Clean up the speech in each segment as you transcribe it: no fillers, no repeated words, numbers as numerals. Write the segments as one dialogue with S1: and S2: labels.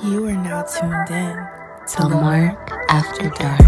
S1: You are now tuned in to
S2: Lamark After Dark.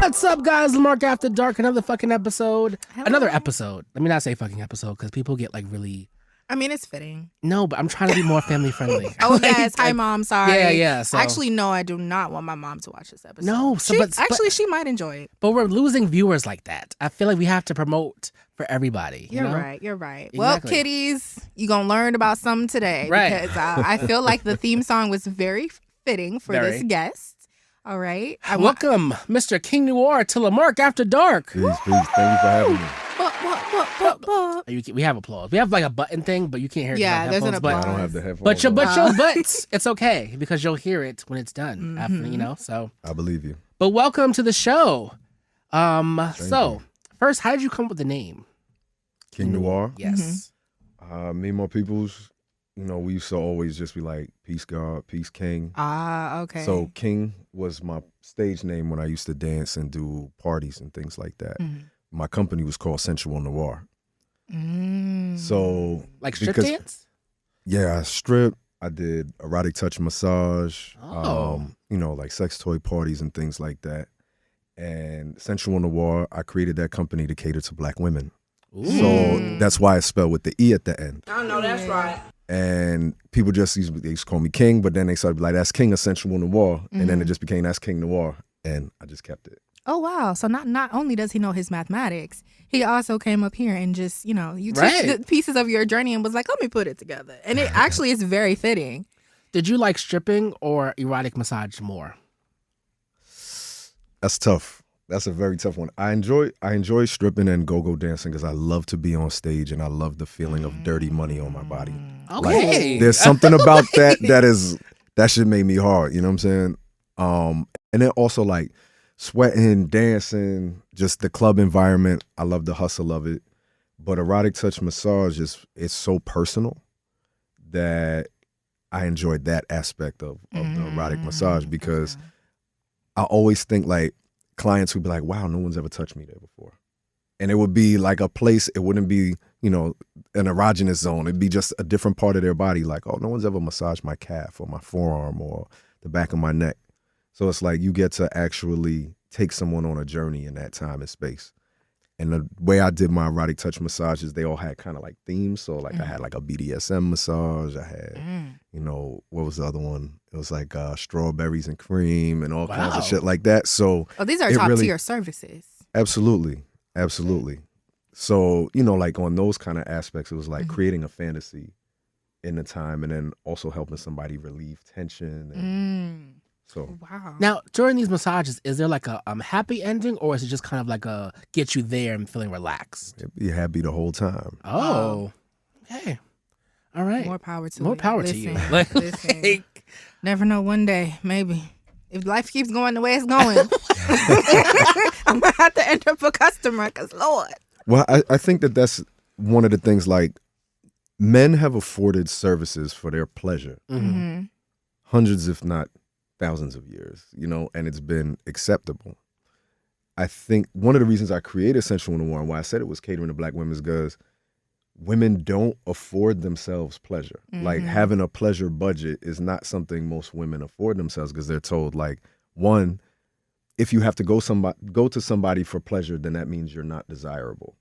S3: What's up, guys? Lamark After Dark, another fucking episode.
S1: Hello.
S3: Another episode. Let me not say fucking episode because people get like really.
S1: I mean, it's fitting.
S3: No, but I'm trying to be more family friendly.
S1: Oh, yes. Hi, Mom. Sorry.
S3: Yeah. So.
S1: Actually, no, I do not want my mom to watch this episode.
S3: No,
S1: she might enjoy it.
S3: But we're losing viewers like that. I feel like we have to promote for everybody.
S1: You're
S3: know?
S1: right.
S3: Exactly.
S1: Well, kiddies, you're going to learn about something today.
S3: Right.
S1: Because I feel like the theme song was very fitting for this guest. All right.
S3: Welcome, Mr. King Noire, to Lamark After Dark.
S4: Peace. Thank you for having me.
S3: We have applause. We have like a button thing, but you can't hear it.
S1: Yeah,
S3: with
S1: there's an
S3: headphones,
S1: applause.
S4: I don't have the headphones.
S3: But your
S4: on.
S3: butts, it's okay because you'll hear it when it's done. After, so.
S4: I believe you.
S3: But welcome to the show.
S4: Thank
S3: So
S4: you.
S3: first, how did you come up with the name?
S4: King Noire.
S3: Yes.
S4: Me and my peoples, we used to always just be like, peace God, peace King.
S1: Ah, okay.
S4: So King was my stage name when I used to dance and do parties and things like that. My company was called Szn3. So
S3: Like strip
S4: because-
S3: dance?
S4: Yeah, I stripped. I did erotic touch massage.
S3: Oh.
S4: Like sex toy parties and things like that. And Szn3, I created that company to cater to black women.
S3: Ooh.
S4: So that's why it's spelled with the E at the end.
S1: I know that's right.
S4: And people they used to call me King, but then they started to be like, that's King of Szn3. And then it just became, that's King Noire. And I just kept it.
S1: Oh, wow. So not only does he know his mathematics, he also came up here and just, you took
S3: Right.
S1: the pieces of your journey and was like, let me put it together. And it actually is very fitting.
S3: Did you like stripping or erotic massage more?
S4: That's tough. That's a very tough one. I enjoy stripping and go-go dancing because I love to be on stage and I love the feeling of dirty money on my body.
S3: Okay.
S4: Like, there's something about that shit made me hard. You know what I'm saying? And then also like sweating, dancing, just the club environment. I love the hustle of it. But erotic touch massage it's so personal that I enjoyed that aspect of the erotic massage because I always think like clients would be like, wow, no one's ever touched me there before. And it would be like a place, it wouldn't be, an erogenous zone. It'd be just a different part of their body. Like, oh, no one's ever massaged my calf or my forearm or the back of my neck. So it's like you get to actually take someone on a journey in that time and space. And the way I did my erotic touch massages, they all had kind of like themes. So like I had like a BDSM massage. I had, what was the other one? It was like strawberries and cream and all kinds of shit like that. So
S1: these are
S4: it
S1: top
S4: really-
S1: tier services.
S4: Absolutely. So, like on those kind of aspects, it was like creating a fantasy in the time and then also helping somebody relieve tension. And so
S1: Wow.
S3: Now, during these massages, is there like a happy ending or is it just kind of like a get you there and feeling relaxed?
S4: be happy the whole time.
S3: Oh, okay. All right.
S1: More power to
S3: More
S1: it.
S3: power to you.
S1: Listen,
S3: Like-
S1: listen. Never know, one day, maybe. If life keeps going the way it's going, I'm going to have to end up a customer because, Lord.
S4: Well, I think that's one of the things, like men have afforded services for their pleasure hundreds, if not thousands of years, and it's been acceptable. I think one of the reasons I created Szn3 and why I said it was catering to black women is because women don't afford themselves pleasure. Like having a pleasure budget is not something most women afford themselves because they're told like, one, if you have to go to somebody for pleasure, then that means you're not desirable,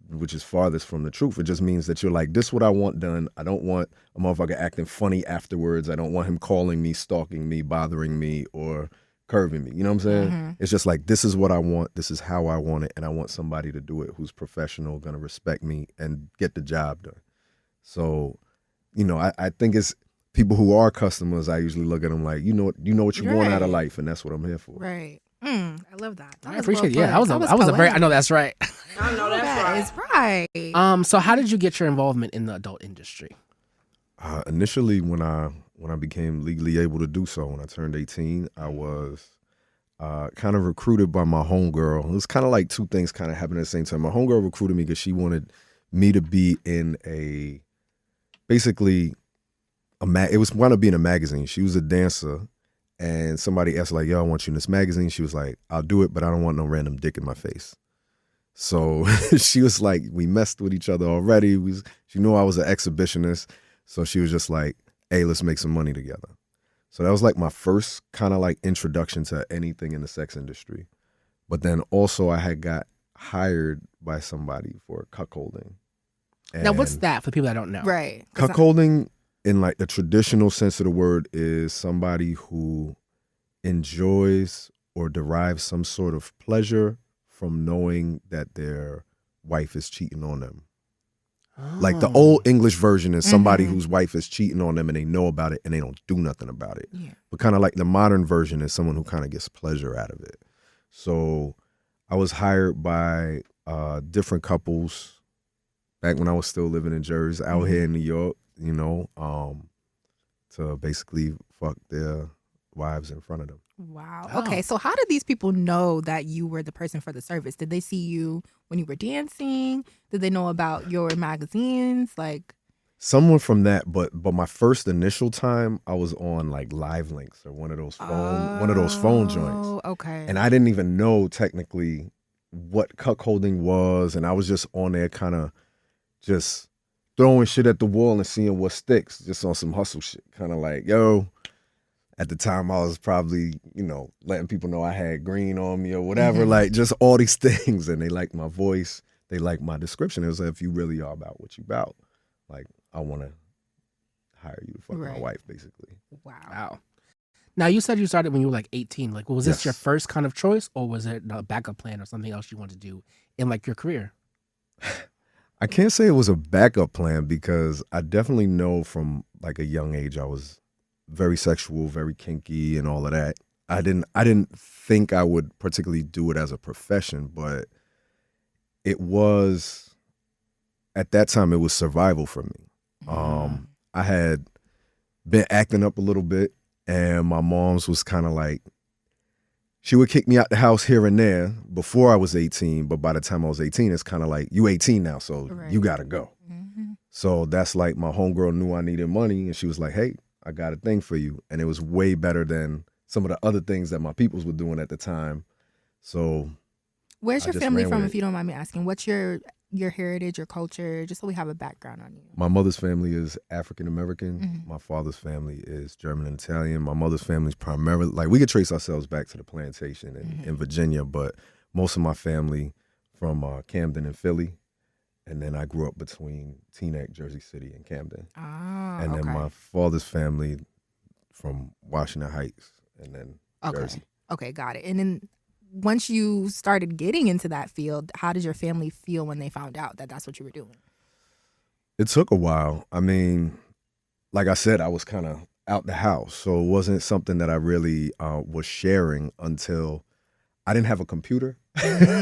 S4: which is farthest from the truth. It just means that you're like, this is what I want done. I don't want a motherfucker acting funny afterwards. I don't want him calling me, stalking me, bothering me, or curving me. You know what I'm saying? It's just like, this is what I want. This is how I want it. And I want somebody to do it who's professional, going to respect me and get the job done. So, I think it's people who are customers, I usually look at them like, you know what you want out of life. And that's what I'm here for.
S1: Right. I love that.
S3: I appreciate it. Yeah, I was a very, I know that's right.
S1: I know that's right.
S3: So how did you get your involvement in the adult industry?
S4: Initially, when I became legally able to do so, when I turned 18, I was kind of recruited by my homegirl. It was kind of like two things kind of happened at the same time. My homegirl recruited me because she wanted me to be in basically it was wound up being a magazine. She was a dancer, and somebody asked like, "Yo, I want you in this magazine." She was like, "I'll do it, but I don't want no random dick in my face." So she was like, we messed with each other already. She knew I was an exhibitionist, so she was just like, "Hey, let's make some money together." So that was like my first kind of like introduction to anything in the sex industry. But then also I had got hired by somebody for cuckolding.
S3: Now, what's that for people that don't know?
S1: Right.
S4: Cuckolding, in like the traditional sense of the word, is somebody who enjoys or derives some sort of pleasure from knowing that their wife is cheating on them.
S3: Oh.
S4: Like the old English version is somebody whose wife is cheating on them and they know about it and they don't do nothing about it.
S1: Yeah.
S4: But kind of like the modern version is someone who kind of gets pleasure out of it. So I was hired by different couples back when I was still living in Jersey, out here in New York, you know, to basically fuck their wives in front of them.
S1: Wow.
S3: Oh.
S1: Okay. So how did these people know that you were the person for the service? Did they see you when you were dancing? Did they know about your magazines? Like,
S4: someone from that, but my first initial time, I was on like Live Links or one of those phone joints.
S1: Oh, okay.
S4: And I didn't even know technically what cuckolding was, and I was just on there kind of just throwing shit at the wall and seeing what sticks, just on some hustle shit. Kind of like, yo, at the time I was probably, you know, letting people know I had green on me or whatever, like just all these things. And they liked my voice. They liked my description. It was like, if you really are about what you about, like, I want to hire you to fuck my wife, basically.
S1: Wow.
S3: Now, you said you started when you were like 18. Like, was this
S4: Yes.
S3: your first kind of choice, or was it a backup plan or something else you wanted to do in like your career?
S4: I can't say it was a backup plan because I definitely know from like a young age I was very sexual, very kinky and all of that. I didn't think I would particularly do it as a profession, but it was, at that time, it was survival for me. I had been acting up a little bit, and my mom's was kind of like, she would kick me out the house here and there before I was 18, but by the time I was 18, it's kind of like, you 18 now, so you gotta go. So that's like, my homegirl knew I needed money, and she was like, "Hey, I got a thing for you." And it was way better than some of the other things that my peoples were doing at the time. So
S1: Where's
S4: I
S1: your
S4: just
S1: family
S4: ran
S1: from,
S4: with
S1: if you don't mind me asking? What's your heritage, your culture, just so we have a background on you?
S4: my mother's family is African American. My father's family is German and Italian. My mother's family is primarily, like, we could trace ourselves back to the plantation in Virginia, but most of my family from Camden and Philly. And then I grew up between Teaneck, Jersey City, and Camden. And then my father's family from Washington Heights, and then Jersey.
S1: Okay, got it. And then once you started getting into that field, how did your family feel when they found out that that's what you were doing?
S4: It took a while. I mean, like I said, I was kind of out the house, so it wasn't something that I really was sharing until I didn't have a computer.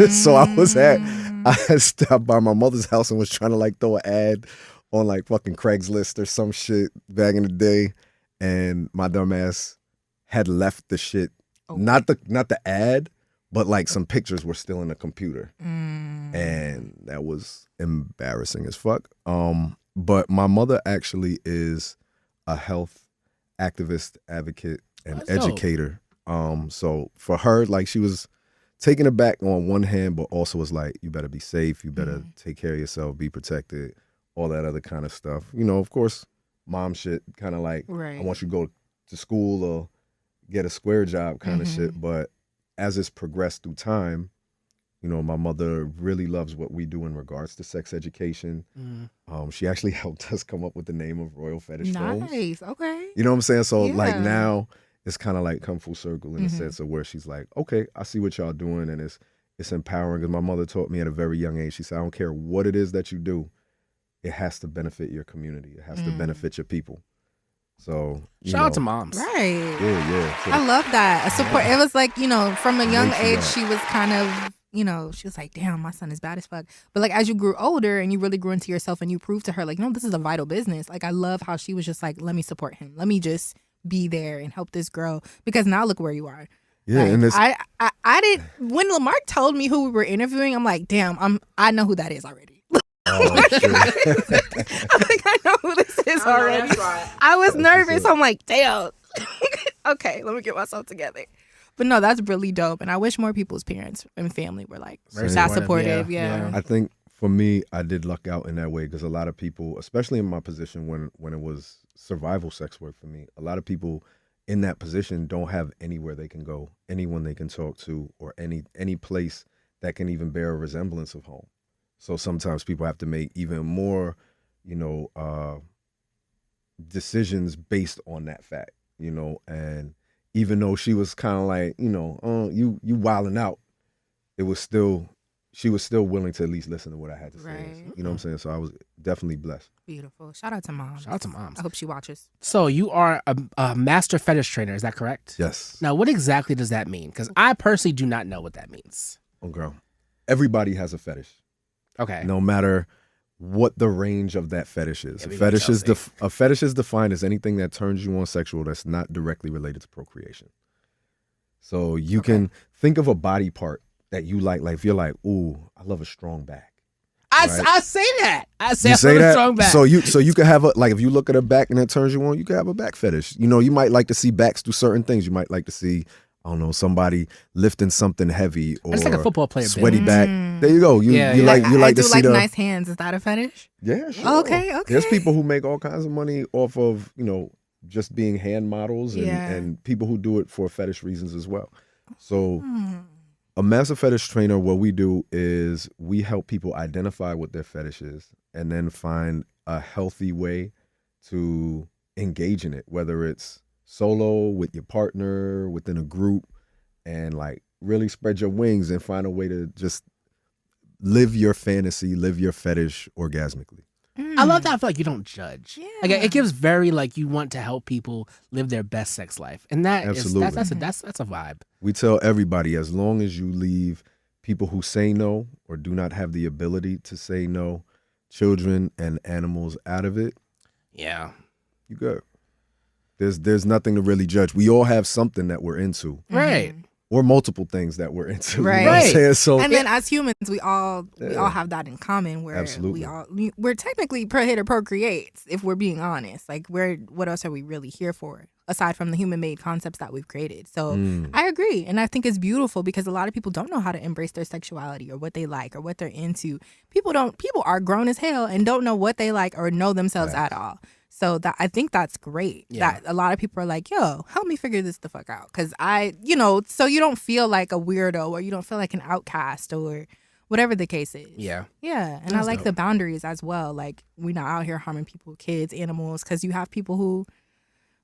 S4: So I stopped by my mother's house and was trying to like throw an ad on like fucking Craigslist or some shit back in the day, and my dumb ass had left the shit, not the ad, but like some pictures were still in the computer, and that was embarrassing as fuck. But my mother actually is a health activist, advocate, and educator. So for her, like, she was taking it back on one hand, but also was like, you better be safe, you better take care of yourself, be protected, all that other kind of stuff. You know, of course, mom shit, kind of like, I want you to go to school or get a square job kind of shit. But as it's progressed through time, you know, my mother really loves what we do in regards to sex education. She actually helped us come up with the name of Royal Fetish Films.
S1: Nice, okay.
S4: You know what I'm saying? So like now it's kind of like come full circle in the sense of where she's like, okay, I see what y'all doing, and it's empowering. Because my mother taught me at a very young age, she said, I don't care what it is that you do, it has to benefit your community. It has to benefit your people. So
S3: shout out to moms.
S1: Right.
S4: Yeah.
S1: I love that. A support. It was like, you know, from a young age, she was kind of, you know, she was like, damn, my son is bad as fuck. But like, as you grew older and you really grew into yourself and you proved to her, like, no, this is a vital business. Like, I love how she was just like, let me support him. Let me just be there and help this grow. Because now look where you are.
S4: Yeah.
S1: Like,
S4: And it's,
S1: I didn't, when Lamark told me who we were interviewing, I'm like, damn, I know who that is already.
S4: Oh, shit.
S1: I think I know who this is already. I was nervous. I'm like, damn. Okay, let me get myself together. But no, that's really dope. And I wish more people's parents and family were like
S3: Very
S1: that
S3: supportive,
S1: supportive.
S3: yeah.
S1: Yeah.
S4: I think for me, I did luck out in that way because a lot of people, especially in my position when it was survival sex work for me, a lot of people in that position don't have anywhere they can go, anyone they can talk to, or any place that can even bear a resemblance of home. So sometimes people have to make even more, decisions based on that fact, and even though she was kind of like, you wilding out, she was still willing to at least listen to what I had to say.
S1: Right.
S4: You know what I'm saying? So I was definitely blessed.
S1: Beautiful. Shout out to moms.
S3: Shout out to moms.
S1: I hope she watches.
S3: So you are a master fetish trainer, is that correct?
S4: Yes.
S3: Now, what exactly does that mean? Because I personally do not know what that means.
S4: Oh, girl. Everybody has a fetish.
S3: Okay.
S4: No matter what the range of that fetish is.
S3: Yeah,
S4: A fetish is defined as anything that turns you on sexual that's not directly related to procreation. So you can think of a body part that you like if you're like, ooh, I love a strong back.
S3: I say that. I say a strong back.
S4: So you could have if you look at a back and it turns you on, you could have a back fetish. You might like to see backs do certain things. You might like to see, I don't know, somebody lifting something heavy or
S3: it's like a football player
S4: sweaty back. There you go. You like
S1: I
S4: to
S1: do
S4: see
S1: like nice hands. Is that a fetish?
S4: Yeah, sure.
S1: Okay.
S4: There's people who make all kinds of money off of, just being hand models and people who do it for fetish reasons as well. So a master fetish trainer, what we do is we help people identify what their fetish is and then find a healthy way to engage in it, whether it's solo, with your partner, within a group, and like really spread your wings and find a way to just live your fantasy, live your fetish orgasmically.
S3: I love that. I feel like you don't judge.
S1: Yeah.
S3: Like it gives very you want to help people live their best sex life, and that
S4: Absolutely.
S3: that's a vibe.
S4: We tell everybody, as long as you leave people who say no or do not have the ability to say no, children and animals out of it,
S3: Yeah.
S4: you good. There's nothing to really judge. We all have something that we're into,
S3: Right.
S4: or multiple things that we're into.
S1: Right.
S4: You know what I'm saying? So
S1: And then as humans, we all have that in common, where
S4: Absolutely.
S1: we're technically here to procreate, if we're being honest. Like, what else are we really here for aside from the human-made concepts that we've created? So I agree, and I think it's beautiful because a lot of people don't know how to embrace their sexuality or what they like or what they're into. People are grown as hell and don't know what they like or know themselves at all. So I think that's great.
S3: Yeah.
S1: That a lot of people are like, yo, help me figure this the fuck out. Because so you don't feel like a weirdo or you don't feel like an outcast or whatever the case is.
S3: Yeah.
S1: Yeah. And
S3: That's
S1: I like
S3: dope.
S1: the boundaries as well. Like, we're not out here harming people, kids, animals, because you have people who,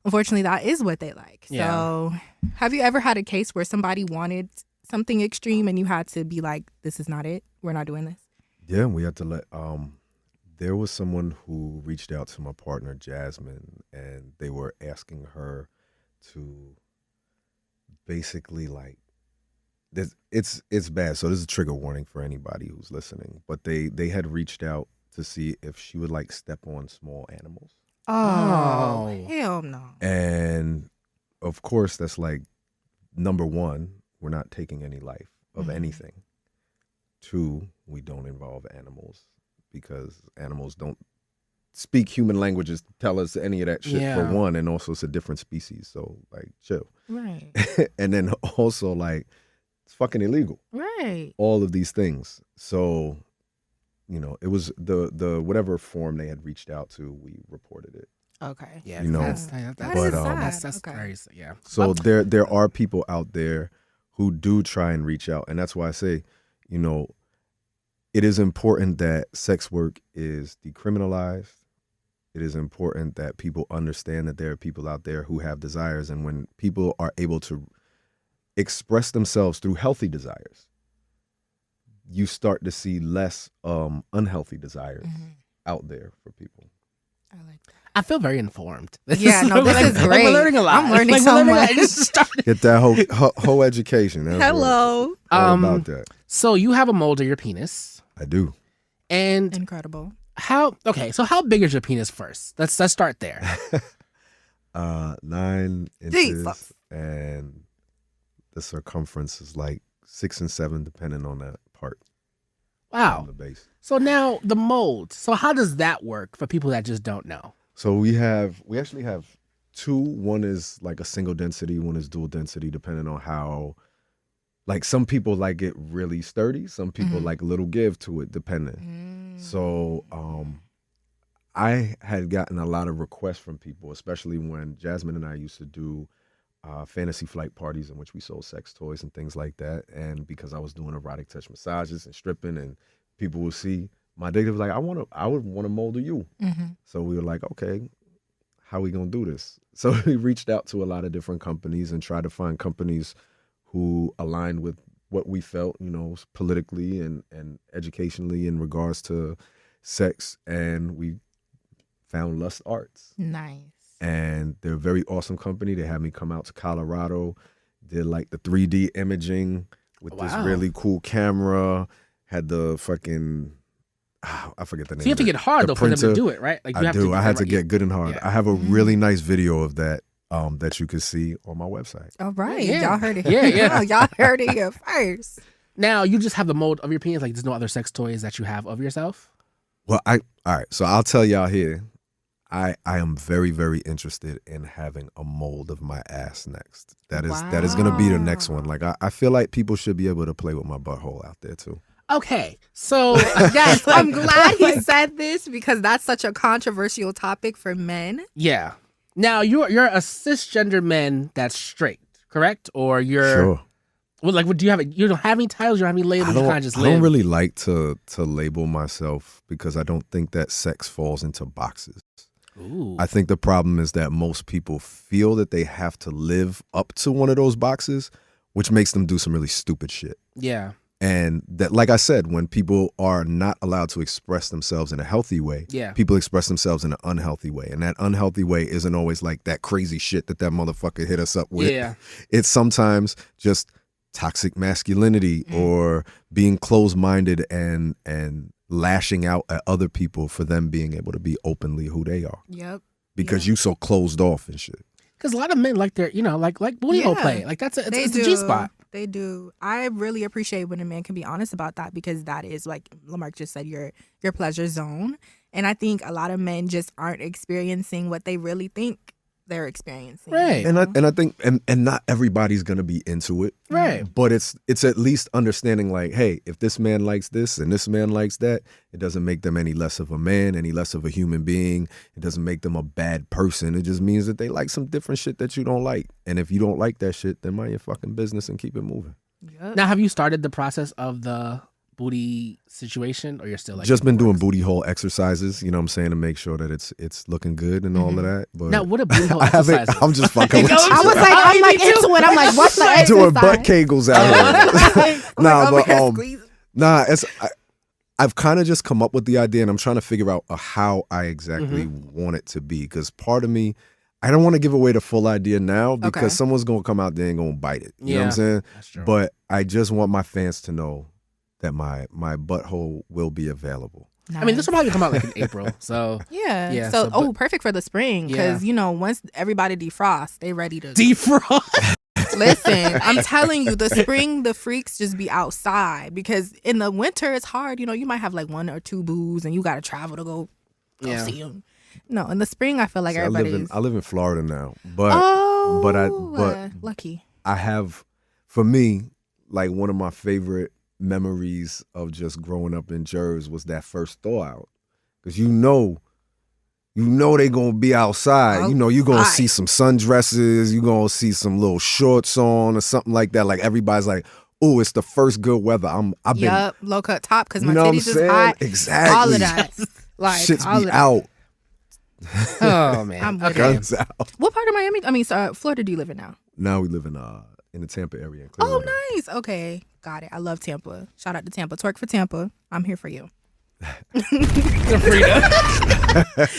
S1: unfortunately, that is what they like.
S3: Yeah.
S1: So have you ever had a case where somebody wanted something extreme and you had to be like, this is not it? We're not doing this?
S4: yeah, we had to let. There was someone who reached out to my partner Jasmine, and they were asking her to basically it's bad. So this is a trigger warning for anybody who's listening. But they had reached out to see if she would step on small animals.
S1: Oh, hell no.
S4: And of course, that's number one, we're not taking any life of anything. Two, we don't involve animals because animals don't speak human languages to tell us any of that shit, for one. And also, it's a different species. So, chill.
S1: Right.
S4: And then also, it's fucking illegal.
S1: Right.
S4: All of these things. So, it was the whatever form they had reached out to, we reported it.
S1: Okay.
S3: Yeah.
S1: That is sad.
S3: That's
S1: Okay.
S3: very yeah.
S4: So there are people out there who do try and reach out. And that's why I say, it is important that sex work is decriminalized. It is important that people understand that there are people out there who have desires. And when people are able to express themselves through healthy desires, you start to see less unhealthy desires out there for people.
S1: I like that.
S3: I feel very informed.
S1: Yeah, no, this is great.
S3: We're learning a lot.
S1: I'm learning so much.
S4: Get that whole education. That's
S1: Hello.
S4: all about that.
S3: So you have a mold of your penis.
S4: I do.
S3: And
S1: Incredible.
S3: how big is your penis first? Let's start there.
S4: 9 inches,
S1: Jesus.
S4: and the circumference is 6 and 7, depending on that part.
S3: Wow.
S4: on the base.
S3: So now the mold. So how does that work for people that just don't know?
S4: So we actually have two. One is like a single density, one is dual density, depending on how, like some people like it really sturdy, some people like a little give to it, depending. So I had gotten a lot of requests from people, especially when Jasmine and I used to do fantasy flight parties in which we sold sex toys and things like that. And because I was doing erotic touch massages and stripping, and people would see my dick, was like, I would want to mold you. So we were like, okay, how we gonna do this? So we reached out to a lot of different companies and tried to find companies who aligned with what we felt, politically and educationally in regards to sex. And we found Lust Arts.
S1: Nice.
S4: And they're a very awesome company. They had me come out to Colorado, did like the 3D imaging with this really cool camera, had the fucking, I forget the name.
S3: So you have to get hard though for them to do it, right? Like
S4: I had to get good and hard. I have a really nice video of that that you can see on my website.
S1: All right.
S3: Yeah.
S1: Y'all heard it.
S3: Yeah.
S1: Y'all heard it here first.
S3: Now you just have the mold of your penis. Like there's no other sex toys that you have of yourself?
S4: Well, all right. So I'll tell y'all here. I am very, very interested in having a mold of my ass next. That is going to be the next one. Like I feel like people should be able to play with my butthole out there too.
S3: Okay, so
S1: Yes, I'm glad he said this because that's such a controversial topic for men.
S3: yeah. Now you're a cisgender man that's straight, correct? Or you're
S4: Sure.
S3: well, like, what do you have? You don't have any titles. You don't have any labels. You kind of just
S4: I
S3: live.
S4: don't really like to label myself because I don't think that sex falls into boxes.
S3: Ooh.
S4: I think the problem is that most people feel that they have to live up to one of those boxes, which makes them do some really stupid shit.
S3: Yeah.
S4: And that, like I said, when people are not allowed to express themselves in a healthy way, people express themselves in an unhealthy way. And that unhealthy way isn't always like that crazy shit that motherfucker hit us up with.
S3: Yeah.
S4: It's sometimes just toxic masculinity or being closed-minded and lashing out at other people for them being able to be openly who they are.
S1: Yep.
S4: Because you so closed off and shit.
S3: Because a lot of men like their, like booty hole play. Like it's a G spot.
S1: They do. I really appreciate when a man can be honest about that because that is, like Lamark just said, your pleasure zone. And I think a lot of men just aren't experiencing what they really think they're experiencing.
S3: Right.
S4: And I think and not everybody's gonna be into it.
S3: Right.
S4: But it's at least understanding like, hey, if this man likes this and this man likes that, it doesn't make them any less of a man, any less of a human being. It doesn't make them a bad person. It just means that they like some different shit that you don't like. And if you don't like that shit, then mind your fucking business and keep it moving.
S1: Yep.
S3: Now, have you started the process of the booty situation, or you're still like
S4: just been doing booty hole exercises, you know what I'm saying, to make sure that it's looking good and all of that. But
S3: now, what a booty hole exercises?
S4: I'm just fucking with you.
S1: I was like, I'm like into it. I'm like, what's the exercise?
S4: doing butt kegels out here. Nah, I've kind of just come up with the idea, and I'm trying to figure out how I exactly want it to be. Because part of me, I don't want to give away the full idea now because someone's gonna come out there and gonna bite it. You know what I'm saying?
S3: That's true.
S4: But I just want my fans to know that my butthole will be available.
S1: Nice.
S3: I mean, this will probably come out like in April. So
S1: yeah. So perfect for the spring because once everybody defrosts, they ready to
S3: defrost.
S1: Listen, I'm telling you, the spring, the freaks just be outside because in the winter it's hard. You might have like one or two boos and you got to travel to go see them. No, in the spring I feel like everybody's.
S4: I live in Florida now, but
S1: lucky.
S4: I have, for me, like one of my favorite memories of just growing up in Jersey was that first thaw out, because you know they gonna be outside. You're gonna see some sundresses, you're gonna see some little shorts on or something like that. Like everybody's like, oh, it's the first good weather. I've been
S1: low cut top because my titties is hot.
S4: Exactly,
S1: all of that. Like
S4: shit's
S1: all
S4: be
S1: of
S4: out.
S3: Oh man,
S1: I'm with
S4: Guns out.
S1: What part of Miami? I mean, Florida do you live in now?
S4: Now we live in the Tampa area. In Clearwater.
S1: Oh, nice. Okay, got it. I love Tampa. Shout out to Tampa. Twerk for Tampa. I'm here for you.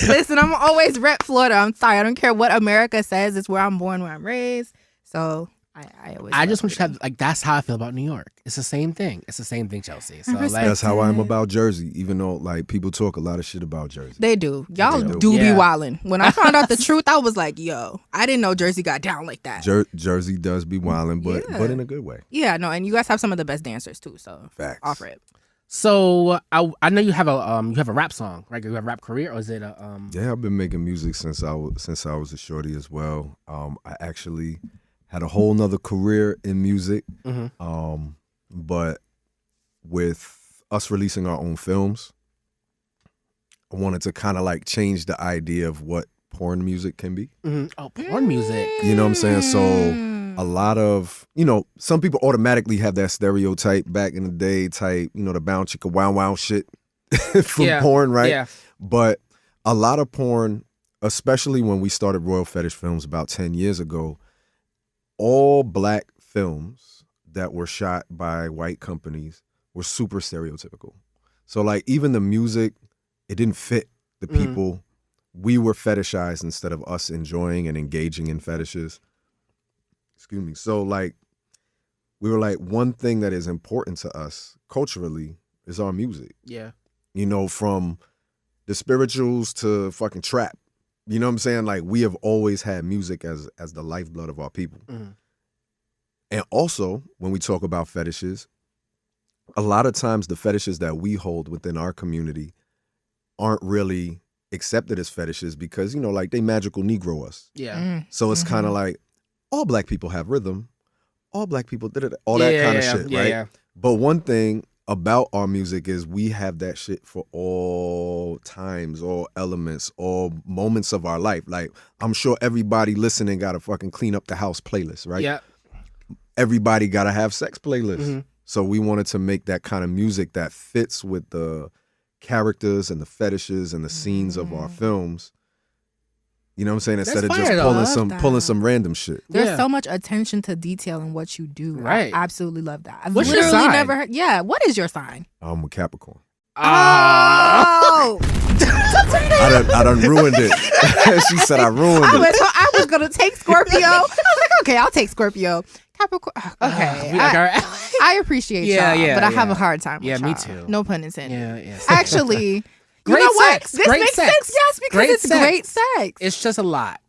S1: Listen, I'm always rep Florida. I'm sorry. I don't care what America says. It's where I'm born, where I'm raised. So I
S3: just wish to have that's how I feel about New York. It's the same thing. It's the same thing, Chelsea. So
S4: that's how I am about Jersey. Even though like people talk a lot of shit about Jersey,
S1: they do. Y'all do be wildin'. When I found out the truth, I was like, yo, I didn't know Jersey got down like that.
S4: Jersey does be wildin', but in a good way.
S1: Yeah, no, and you guys have some of the best dancers too. So
S4: facts.
S1: Offer it.
S3: So I know you have a rap song, right? You have a rap career, or is it a
S4: Yeah, I've been making music since I was a shorty as well. I actually had a whole nother career in music, but with us releasing our own films, I wanted to kind of like change the idea of what porn music can be.
S3: Oh, porn music.
S4: You know what I'm saying? So a lot of, some people automatically have that stereotype back in the day type, the bound chicka wow wow shit from porn, right?
S3: Yeah.
S4: But a lot of porn, especially when we started Royal Fetish Films about 10 years ago, all black films that were shot by white companies were super stereotypical. So like even the music, it didn't fit the people. We were fetishized instead of us enjoying and engaging in fetishes. Excuse me. So like, we were like, one thing that is important to us culturally is our music.
S3: Yeah.
S4: From the spirituals to fucking trap. You know what I'm saying? Like, we have always had music as the lifeblood of our people. And also, when we talk about fetishes, a lot of times the fetishes that we hold within our community aren't really accepted as fetishes because, like they magical Negro us.
S3: Yeah.
S4: So it's kind of like, all black people have rhythm. All black people did it. All that kind of shit, right?
S3: Yeah.
S4: But one thing about our music is we have that shit for all times, all elements, all moments of our life. Like, I'm sure everybody listening got a fucking clean up the house playlist, right?
S3: Yeah.
S4: Everybody got to have sex playlists. So we wanted to make that kind of music that fits with the characters and the fetishes and the scenes of our films. You know what I'm saying? Instead of just pulling some random shit.
S1: There's so much attention to detail in what you do.
S3: Right.
S1: I absolutely love that. I've
S3: What's your
S1: literally
S3: sign?
S1: never heard. Yeah. What is your sign?
S4: I'm a Capricorn.
S1: Oh.
S4: I done ruined it. She said I ruined it.
S1: I was going to take Scorpio. I was like, okay, I'll take Scorpio. Capricorn. Okay. I appreciate y'all, but I have a hard time with y'all.
S3: Me too.
S1: No pun intended.
S3: Yeah.
S1: Actually,
S3: Great
S1: you know
S3: sex.
S1: What? This
S3: Great
S1: makes
S3: sex.
S1: sense, yes, because
S3: Great
S1: it's
S3: sex.
S1: great sex.
S3: It's just a lot.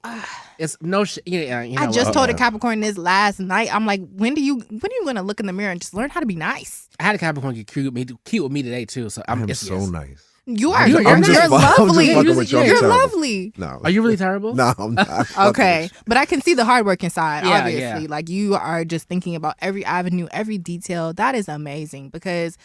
S3: It's no shit.
S1: I just told a Capricorn this last night. I'm like, when are you gonna look in the mirror and just learn how to be nice?
S3: I had a Capricorn get cute with me today too. So I'm
S4: so nice.
S1: You are.
S3: You're
S1: You're
S3: just
S1: lovely.
S4: fucking with you. I'm
S1: You're
S4: terrible.
S1: lovely.
S4: No.
S3: Are you really terrible?
S4: No, I'm not.
S1: Okay, but I can see the hardworking side.
S3: Yeah,
S1: Obviously,
S3: yeah.
S1: like you are just thinking about every avenue, every detail. That is amazing. Because,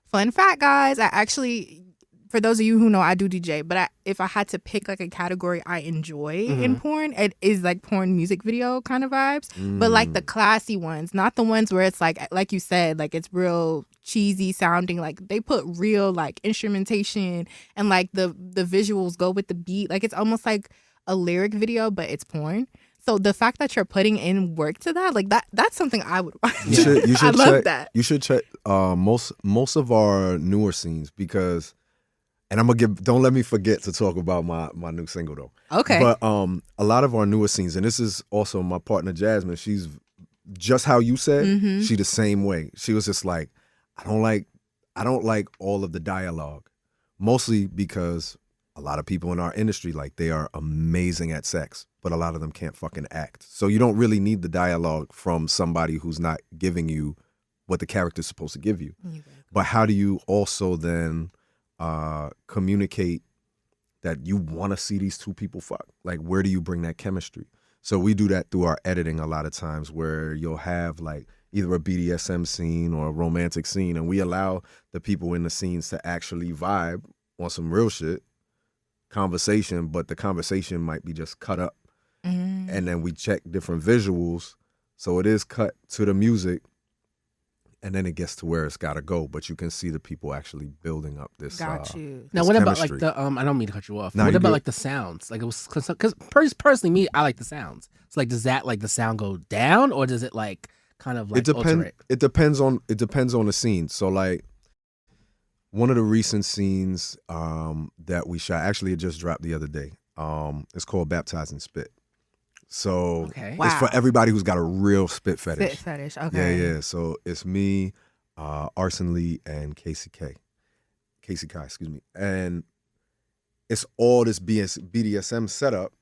S1: fun fact, guys, I actually, for those of you who know, I do DJ. But if I had to pick like a category I enjoy in porn, it is like porn music video kind of vibes. But like the classy ones, not the ones where it's like you said, like it's real cheesy sounding. Like they put real like instrumentation and like the visuals go with the beat. Like it's almost like a lyric video, but it's porn. So the fact that you're putting in work to that, like that's something I would watch.
S4: You should
S1: I love
S4: check,
S1: that.
S4: You should check most of our newer scenes because, and don't let me forget to talk about my new single though.
S1: Okay.
S4: But a lot of our newer scenes, and this is also my partner Jasmine, she's just how you said, she the same way. She was just like, I don't like all of the dialogue. Mostly because a lot of people in our industry, like they are amazing at sex, but a lot of them can't fucking act. So you don't really need the dialogue from somebody who's not giving you what the character's supposed to give you. But how do you also then communicate that you want to see these two people fuck? Like, where do you bring that chemistry? So we do that through our editing a lot of times, where you'll have like either a BDSM scene or a romantic scene, and we allow the people in the scenes to actually vibe on some real shit, conversation, but the conversation might be just cut up. And then we check different visuals, so it is cut to the music, and then it gets to where it's got to go. But you can see the people actually building up this.
S1: Got you.
S3: Now,
S4: this
S3: what about
S4: chemistry.
S3: like the I don't mean to cut you off.
S4: No,
S3: What
S4: you
S3: about
S4: good.
S3: like the sounds? Like it was because personally, me, I like the sounds. So like, does that like the sound go down, or does it like kind of like alter it?
S4: It depends on the scene. So like one of the recent scenes that we shot, actually it just dropped the other day. It's called Baptizing Spit. So
S3: Okay.
S4: it's for everybody who's got a real spit fetish.
S1: Spit fetish. Okay.
S4: Yeah. So it's me, Arson Lee, and Casey Kai, excuse me. And it's all this BDSM setup.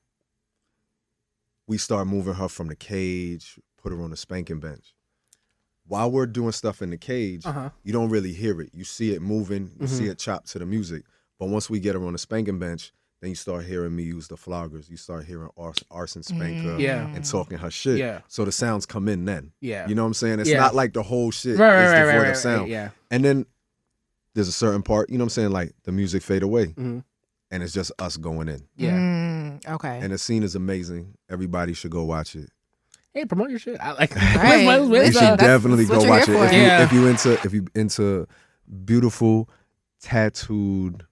S4: We start moving her from the cage, put her on the spanking bench. while we're doing stuff in the cage, you don't really hear it. You see it moving, you see it chopped to the music. But once we get her on the spanking bench, then you start hearing me use the floggers. You start hearing Arson spank her and talking her shit.
S3: Yeah.
S4: So the sounds come in then.
S3: Yeah.
S4: You know what I'm saying? It's not like the whole shit is
S3: Right,
S4: of sound.
S3: yeah.
S4: And then there's a certain part, you know what I'm saying, like the music fade away. And it's just us going in.
S3: Yeah.
S1: Okay.
S4: And the scene is amazing. Everybody should go watch it.
S3: Hey, promote your shit. I like.
S1: Right.
S4: You should definitely go watch it. If you into beautiful, tattooed,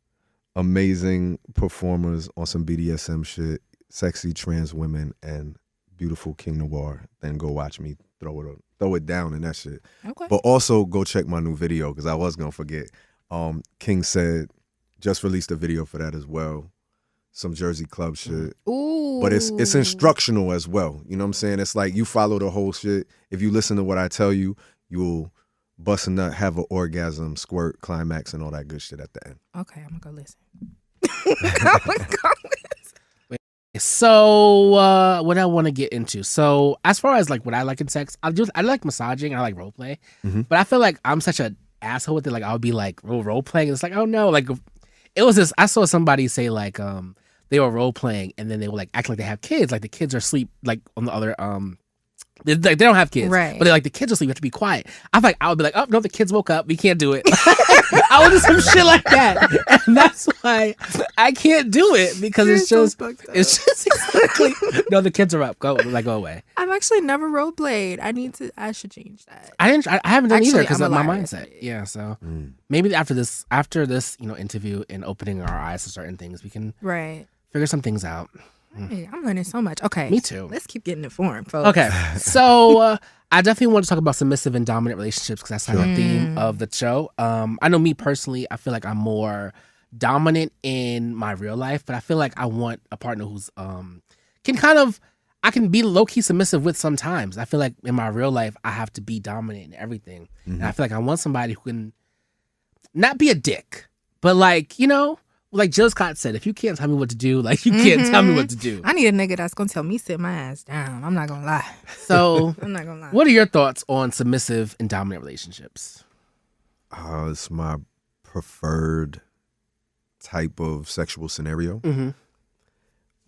S4: amazing performers on some BDSM shit, sexy trans women, and beautiful King Noire, then go watch me throw it down in that shit.
S1: Okay.
S4: But also go check my new video because I was gonna forget. King said just released a video for that as well. Some Jersey Club shit.
S1: Ooh.
S4: But it's instructional as well. You know what I'm saying? It's like you follow the whole shit. If you listen to what I tell you, you'll bust a nut, have an orgasm, squirt, climax, and all that good shit at the end.
S1: Okay, I'm gonna go listen.
S3: So what I want to get into. So as far as like what I like in sex, I like massaging. I like role play, but I feel like I'm such an asshole with it. Like I'll be like role playing. It's like, oh no, like it was this. I saw somebody say like they were role playing and then they were like acting like they have kids. Like the kids are asleep. Like on the other they don't have kids,
S1: right?
S3: But they're like the kids are asleep. You have to be quiet. I would be like, oh no, the kids woke up. We can't do it. I would do some shit like that, and that's why I can't do it because it's just exactly no. The kids are up. Go away.
S1: I've actually never role played. I should change that.
S3: I haven't done either because of my
S1: liar.
S3: mindset. Yeah, so maybe after this, interview and opening our eyes to certain things, we can figure some things out.
S1: Hey, I'm learning so much. Okay.
S3: Me too.
S1: Let's keep getting informed, folks.
S3: Okay. So I definitely want to talk about submissive and dominant relationships because that's kind of the theme of the show. I know me personally, I feel like I'm more dominant in my real life, but I feel like I want a partner who's I can be low-key submissive with sometimes. I feel like in my real life, I have to be dominant in everything. And I feel like I want somebody who can not be a dick, but like, you know, like Jill Scott said, if you can't tell me what to do, like you can't tell me what to do.
S1: I need a nigga that's gonna tell me sit my ass down. I'm not gonna lie.
S3: So
S1: I'm not gonna lie.
S3: What are your thoughts on submissive and dominant relationships?
S4: It's my preferred type of sexual scenario.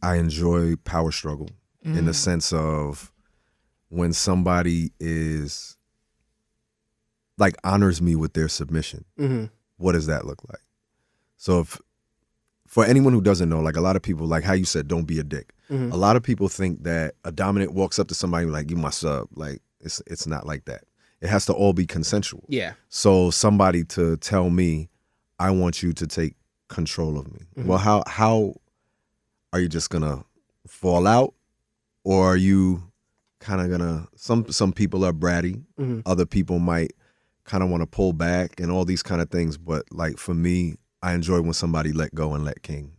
S4: I enjoy power struggle in the sense of when somebody is like honors me with their submission. What does that look like? So if for anyone who doesn't know, like a lot of people, like how you said, don't be a dick. A lot of people think that a dominant walks up to somebody like, you my sub. Like it's not like that. It has to all be consensual.
S3: Yeah.
S4: So somebody to tell me, I want you to take control of me. Well, how are you just gonna fall out, or are you kind of gonna? Some people are bratty. Other people might kind of want to pull back and all these kind of things. But like for me, I enjoy when somebody let go and let king.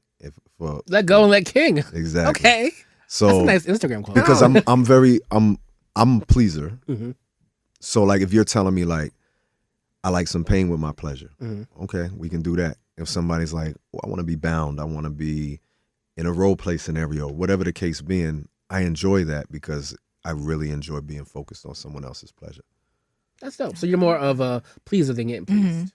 S3: Let go and let king.
S4: Exactly.
S3: Okay.
S4: So
S3: that's a nice Instagram quote.
S4: Because I'm a pleaser. So like if you're telling me like I like some pain with my pleasure, okay, we can do that. If somebody's like, well, I want to be bound, I want to be in a role play scenario, whatever the case being, I enjoy that because I really enjoy being focused on someone else's pleasure.
S3: That's dope. So you're more of a pleaser than getting pleased.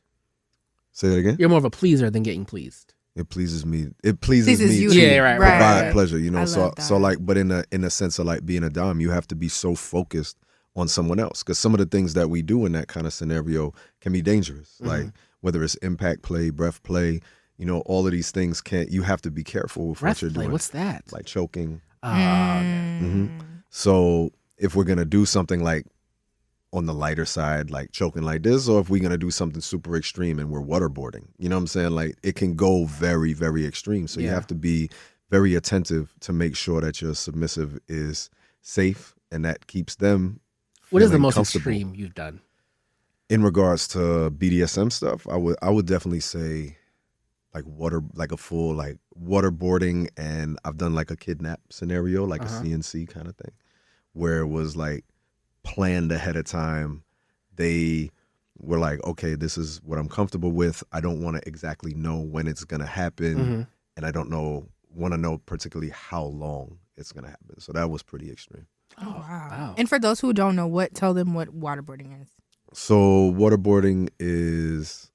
S4: Say that again?
S3: You're more of a pleaser than getting pleased.
S4: It pleases me. It pleases me
S1: you.
S4: to
S3: Yeah,
S4: provide pleasure, you know.
S1: So
S4: like, but in a sense of like being a dom, you have to be so focused on someone else because some of the things that we do in that kind of scenario can be dangerous. Like whether it's impact play, breath play, you know, all of these things you have to be careful with
S3: Breath
S4: what you're
S3: play,
S4: doing.
S3: What's that?
S4: Like choking.
S3: Okay.
S4: So if we're gonna do something like on the lighter side, like choking like this, or if we're gonna do something super extreme and we're waterboarding, you know what I'm saying? Like it can go very, very extreme. So you have to be very attentive to make sure that your submissive is safe and that keeps them.
S3: What is the most extreme you've done?
S4: In regards to BDSM stuff, I would definitely say like a full like waterboarding, and I've done like a kidnap scenario, like a CNC kind of thing, where it was like planned ahead of time. They were like, okay, this is what I'm comfortable with. I don't want to exactly know when it's gonna happen, and I don't want to know particularly how long it's gonna happen. So that was pretty extreme.
S1: Oh wow. And for those who don't know, tell them what waterboarding is.
S4: So waterboarding is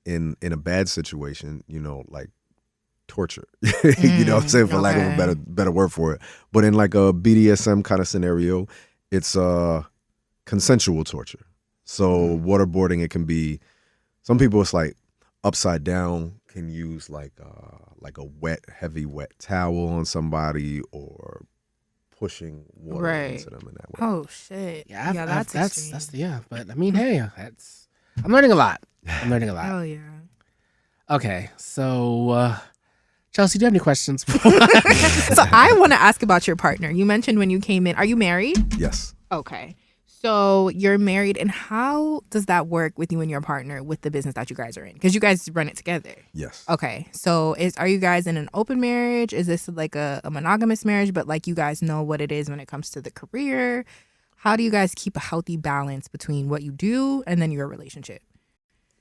S4: in a bad situation, like torture. You know what I'm saying, for lack of a better word for it. But in like a BDSM kind of scenario, it's consensual torture. So waterboarding, it can be, some people it's like upside down, can use like a heavy wet towel on somebody, or pushing water into them in that way.
S1: Oh shit.
S3: Yeah,
S1: that's
S3: yeah. But I mean, hey, I'm learning a lot.
S1: Oh yeah.
S3: Okay, so Chelsea, do you have any questions?
S1: So I want to ask about your partner. You mentioned when you came in, are you married?
S4: Yes.
S1: Okay. So you're married, and how does that work with you and your partner with the business that you guys are in? Because you guys run it together.
S4: Yes.
S1: Okay. So are you guys in an open marriage? Is this like a monogamous marriage, but like you guys know what it is when it comes to the career? How do you guys keep a healthy balance between what you do and then your relationship?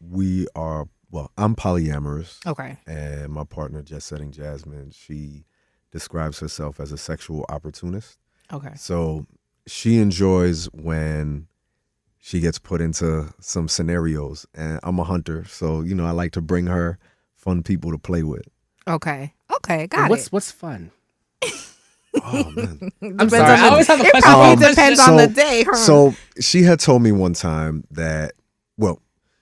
S4: I'm polyamorous.
S1: Okay.
S4: And my partner, Just Setting Jasmine, she describes herself as a sexual opportunist.
S1: Okay.
S4: So she enjoys when she gets put into some scenarios, and I'm a hunter, so I like to bring her fun people to play with.
S1: Okay, got it.
S3: What's fun?
S4: Oh man,
S3: I'm sorry. I always have a
S1: it
S3: question.
S1: probably depends on the day. Huh?
S4: So she had told me one time that,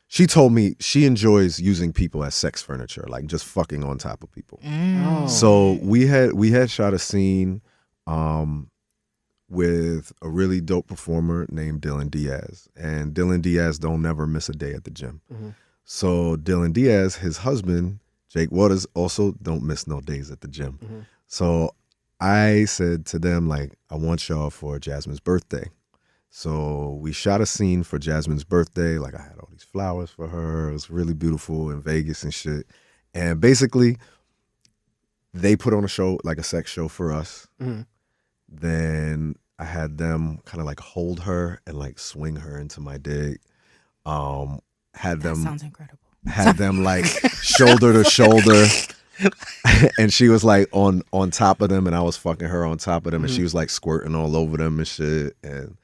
S4: she told me she enjoys using people as sex furniture, like just fucking on top of people.
S3: Oh.
S4: So we had shot a scene with a really dope performer named Dylan Diaz. And Dylan Diaz don't never miss a day at the gym. Mm-hmm. So Dylan Diaz, his husband, Jake Waters, also don't miss no days at the gym. Mm-hmm. So I said to them, like, I want y'all for Jasmine's birthday. So we shot a scene for Jasmine's birthday. Like, I had all these flowers for her. It was really beautiful in Vegas and shit. And basically, they put on a show, like a sex show for us. Mm-hmm. Then I had them kind of like hold her and like swing her into my dick.
S1: Sounds incredible.
S4: Had them like shoulder to shoulder. And she was like on top of them, and I was fucking her on top of them, and she was like squirting all over them and shit. And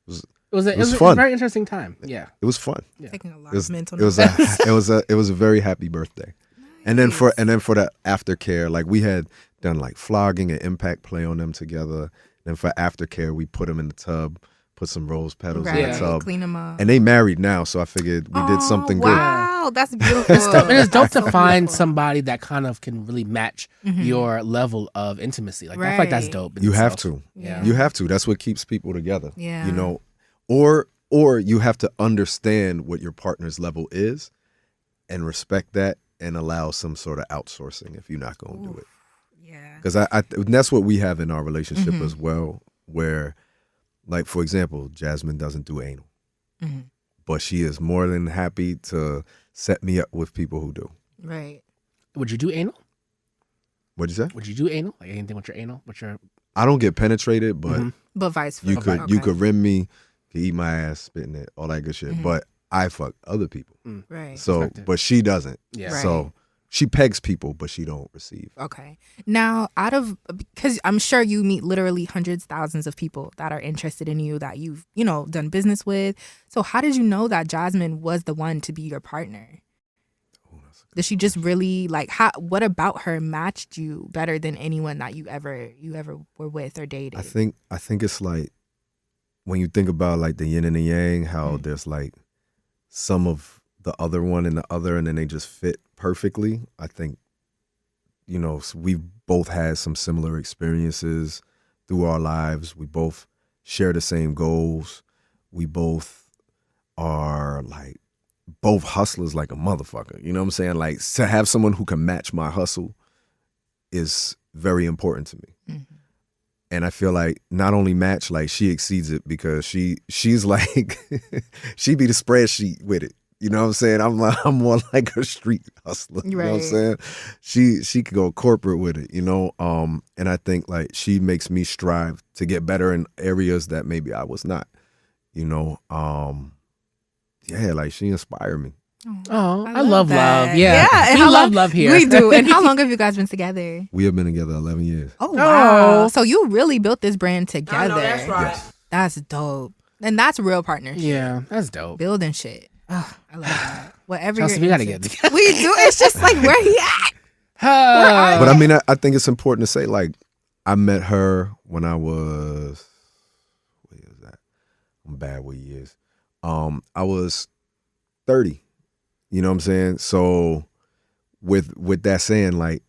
S4: it was fun.
S3: A very interesting time. Yeah,
S4: it was fun.
S1: Yeah. Taking a lot of mental
S4: notes. It was a very happy birthday. Nice. And then for the aftercare, like we had done like flogging and impact play on them together. Then for aftercare, we put them in the tub, put some rose petals in the tub,
S1: clean them up.
S4: And they married now, so I figured we did something good.
S1: Wow, that's beautiful.
S3: It's dope to find somebody that kind of can really match your level of intimacy. Like I feel like that's dope.
S4: You have to. Yeah. You have to. That's what keeps people together. Yeah. Or you have to understand what your partner's level is and respect that and allow some sort of outsourcing if you're not going to do it.
S1: Yeah.
S4: Because that's what we have in our relationship as well, where, like, for example, Jasmine doesn't do anal, but she is more than happy to set me up with people who do.
S1: Right.
S3: Would you do anal?
S4: What'd you say?
S3: Would you do anal? Like anything with your anal?
S4: I don't get penetrated, but
S1: but vice versa.
S4: You could rim me, you could eat my ass, spitting it, all that good shit. But I fuck other people.
S1: Right.
S4: So, but she doesn't.
S3: Yeah.
S1: Right.
S4: So she pegs people, but she don't receive.
S1: Okay. Now, because I'm sure you meet literally hundreds, thousands of people that are interested in you, that you've, done business with. So how did you know that Jasmine was the one to be your partner? Did she just really what about her matched you better than anyone that you ever were with or dated?
S4: I think it's like, when you think about like the yin and the yang, how there's like some of the other one and the other, and then they just fit perfectly. I think, we've both had some similar experiences through our lives. We both share the same goals. We both are like both hustlers like a motherfucker. You know what I'm saying? Like, to have someone who can match my hustle is very important to me. Mm-hmm. And I feel like not only match, like she exceeds it, because she's like, she be the spreadsheet with it. You know what I'm saying? I'm more like a street hustler. You know what I'm saying? She could go corporate with it, and I think like she makes me strive to get better in areas that maybe I was not, like she inspired me.
S3: Oh, I love love. Yeah.
S1: And
S3: we love love here.
S1: We do. And how long have you guys been together?
S4: We have been together 11 years.
S1: Oh, wow. So you really built this brand together.
S5: I know, that's right.
S4: Yes.
S1: That's dope. And that's real partnership.
S3: Yeah, that's dope.
S1: Building shit. Oh, I love that. Whatever
S3: Chelsea,
S1: you're
S3: we gotta
S1: into.
S3: get together.
S1: We do. It's just like, where he at?
S4: But I mean, I think it's important to say, like, I met her when I was, what year is that? I'm bad with years. I was 30. You know what I'm saying? So with that saying, like,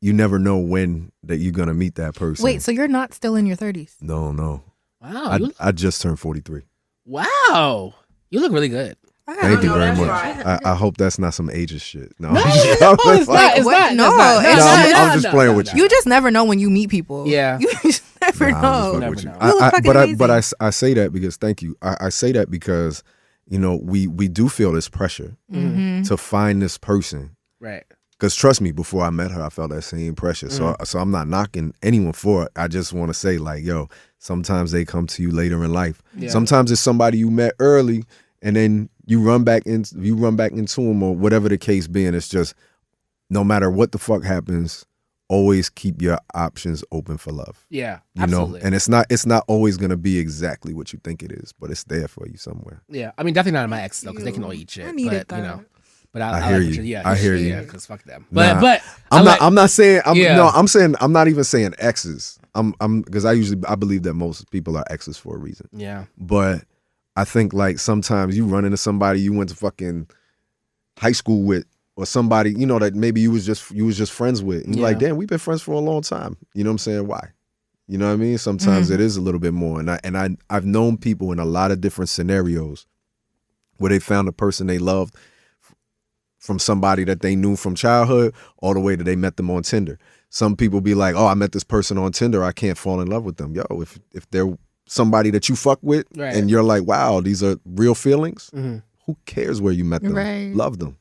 S4: you never know when that you're gonna meet that person.
S1: Wait, so you're not still in your 30s?
S4: No.
S3: Wow.
S4: I just turned 43.
S3: Wow. You look really good.
S4: Thank you very much.
S5: Right.
S4: I hope that's not some ageist shit. No,
S3: It's not. It's
S1: what?
S3: not.
S1: No,
S3: It's
S1: it's
S3: not.
S1: not.
S4: I'm just playing with you.
S1: You just never know when you meet people.
S3: Yeah.
S1: You just never know.
S3: Never
S4: With you.
S3: know.
S1: You look fucking
S4: But
S1: amazing.
S4: I say that because thank you. I say that because, you know, we do feel this pressure
S1: Mm-hmm.
S4: to find this person.
S3: Right.
S4: Because trust me, before I met her, I felt that same pressure. So I'm not knocking anyone for it. I just want to say, like, yo, sometimes they come to you later in life.
S3: Yeah.
S4: Sometimes it's somebody you met early, and then you run back into them, or whatever the case being. It's just, no matter what the fuck happens, always keep your options open for love.
S3: Yeah.
S4: You
S3: Absolutely.
S4: know, and it's not always gonna be exactly what you think it is, but it's there for you somewhere.
S3: Yeah. I mean, definitely not in my exes though, because they can all eat shit.
S1: I needed
S3: But you know.
S1: that.
S3: But
S4: I
S3: I
S4: hear
S3: like
S4: you.
S3: Yeah,
S4: I hear you.
S3: Yeah, because fuck them.
S4: Nah,
S3: But
S4: I'm not saying
S3: Yeah.
S4: I'm saying I'm not even saying exes. I'm because I believe that most people are exes for a reason.
S3: Yeah.
S4: But I think, like, sometimes you run into somebody you went to fucking high school with, or somebody, you know, that maybe you was just friends with, and you're like, damn, we've been friends for a long time. You know what I'm saying? Why? You know what I mean? Sometimes it is a little bit more, and I've known people in a lot of different scenarios where they found a person they loved from somebody that they knew from childhood all the way that they met them on Tinder. Some people be like, oh, I met this person on Tinder, I can't fall in love with them. Yo, if they're somebody that you fuck with,
S3: Right.
S4: and you're like, wow, these are real feelings,
S3: Mhm.
S4: who cares where you met them?
S1: Right.
S4: Love them.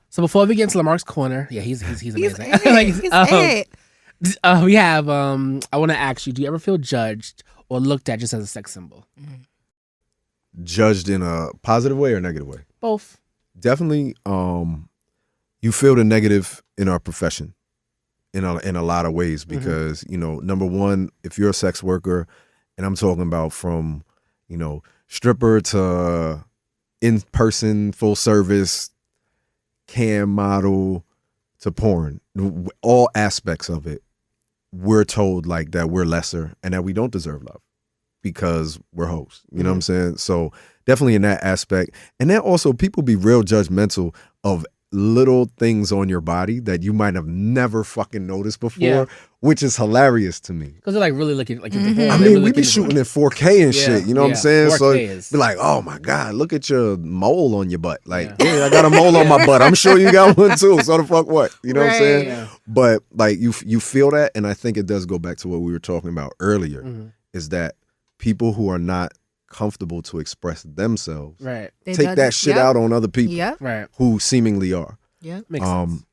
S3: So before we get into Lamark's corner, yeah, he's
S1: He's
S3: amazing.
S1: it. He's it.
S3: We have. I want to ask you: do you ever feel judged or looked at just as a sex symbol?
S4: Judged in a positive way or negative way?
S3: Both.
S4: Definitely. You feel the negative in our profession in a lot of ways, because you know, number one, if you're a sex worker, and I'm talking about from, you know, stripper to in-person full service cam model to porn, all aspects of it, we're told like that we're lesser and that we don't deserve love because we're hoes. You know what I'm saying? So definitely in that aspect. And then also people be real judgmental of little things on your body that you might have never fucking noticed before, which is hilarious to me.
S3: Because they're like really looking like into porn.
S4: I
S3: They're
S4: mean,
S3: really
S4: we be
S3: looking
S4: shooting
S3: into
S4: in 4K and shit, you know what I'm saying?
S3: 4K
S4: So
S3: is-
S4: be like, oh my God, look at your mole on your butt. Like, yeah, I got a mole on my butt. I'm sure you got one too. So the fuck what? You know what I'm saying?
S3: Yeah.
S4: But like you feel that, and I think it does go back to what we were talking about earlier, is that people who are not comfortable to express themselves
S3: Right.
S1: They
S4: take
S1: judge
S4: that
S1: it.
S4: shit
S1: Yep.
S4: out on other people
S1: Yep.
S3: Right.
S4: who seemingly are.
S1: Yep.
S3: Makes sense.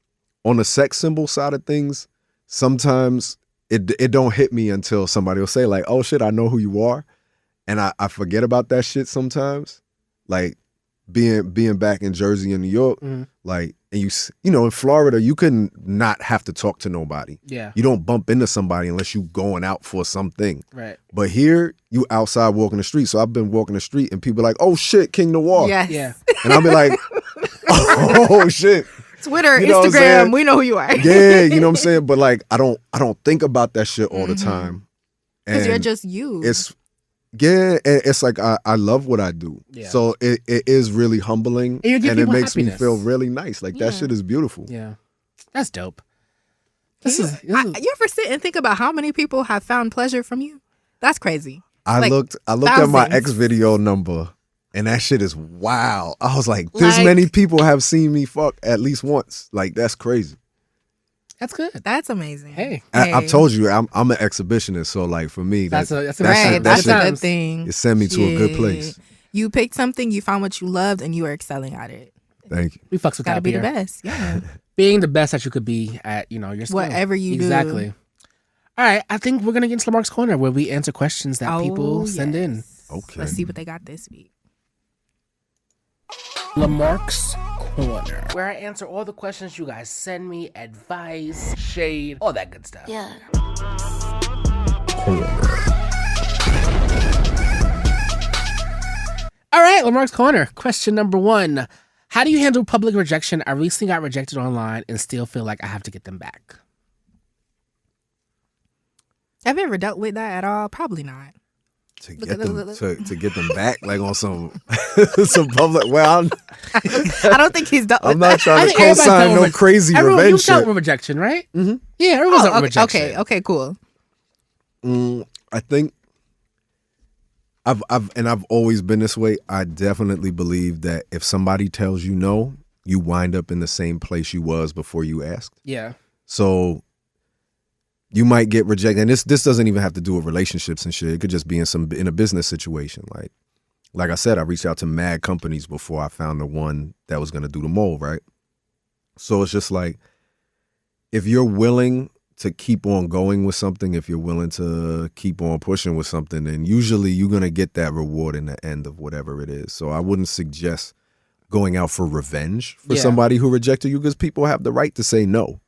S4: On the sex symbol side of things, sometimes it don't hit me until somebody will say like, oh shit, I know who you are. And I forget about that shit sometimes. Like being back in Jersey and New York, like, and you know, in Florida, you couldn't not have to talk to nobody.
S3: Yeah.
S4: You don't bump into somebody unless you going out for something.
S3: Right.
S4: But here, you outside walking the street. So I've been walking the street and people are like, oh shit, King Noire.
S1: Yes.
S3: Yeah.
S4: And I'll be like, oh shit.
S1: Twitter,
S4: You know what I'm saying?
S1: Instagram, we know who you are.
S4: Yeah, you know what I'm saying? But like I don't think about that shit all the time.
S1: Because you're
S4: And
S1: just you.
S4: it's like I love what I do.
S3: Yeah.
S4: So it is really humbling,
S3: And you give
S4: and it
S3: people
S4: makes me
S3: happiness.
S4: feel really nice. Like that shit is beautiful.
S3: Yeah. That's dope.
S1: You ever sit and think about how many people have found pleasure from you? That's crazy.
S4: I
S1: Like,
S4: looked at my
S1: thousands.
S4: X video number, and that shit is wild. I was like, this
S1: Like-
S4: many people have seen me fuck at least once. Like that's crazy.
S3: That's good.
S1: That's amazing.
S3: Hey.
S4: I've told you I'm an exhibitionist, so like for me,
S3: That's a
S4: that
S1: Right,
S4: shit,
S1: that's
S4: that
S1: a
S4: shit,
S1: good thing.
S4: it sent me to a good
S1: Yeah.
S4: place.
S1: You picked something, you found what you loved, and you are excelling at it.
S4: Thank you.
S3: We fucks with
S1: Gotta
S3: that
S1: be
S3: here.
S1: the best. Yeah.
S3: Being the best that you could be at, you know, your skill.
S1: Whatever you do.
S3: Exactly. All right. I think we're gonna get into Lamark's corner where we answer questions that people
S1: Oh,
S3: send in.
S1: yes.
S4: Okay.
S1: Let's see what they got this week.
S3: Lamark's corner, where I answer all the questions you guys send me, advice, shade, all that good stuff.
S2: Yeah.
S3: All right, Lamarck's Corner. Question number 1. How do you handle public rejection? I recently got rejected online and still feel like I have to get them back.
S1: Have you ever dealt with that at all? Probably not.
S4: To get them to get them back, like on some some public. Well,
S1: I don't think he's dealt with
S4: I'm not
S1: that.
S4: trying to co-sign no crazy
S3: Everyone,
S4: revenge
S3: you've dealt
S4: shit.
S3: with rejection, right?
S4: Mm-hmm.
S3: Yeah, everyone's dealt with rejection.
S1: Okay, cool.
S4: I think I've always been this way. I definitely believe that if somebody tells you no, you wind up in the same place you was before you asked.
S3: Yeah.
S4: So you might get rejected, and this doesn't even have to do with relationships and shit. It could just be in a business situation. Like I said, I reached out to mad companies before I found the one that was gonna do the mold, right? So it's just like, if you're willing to keep on going with something, if you're willing to keep on pushing with something, then usually you're gonna get that reward in the end of whatever it is. So I wouldn't suggest going out for revenge for somebody who rejected you, because people have the right to say no.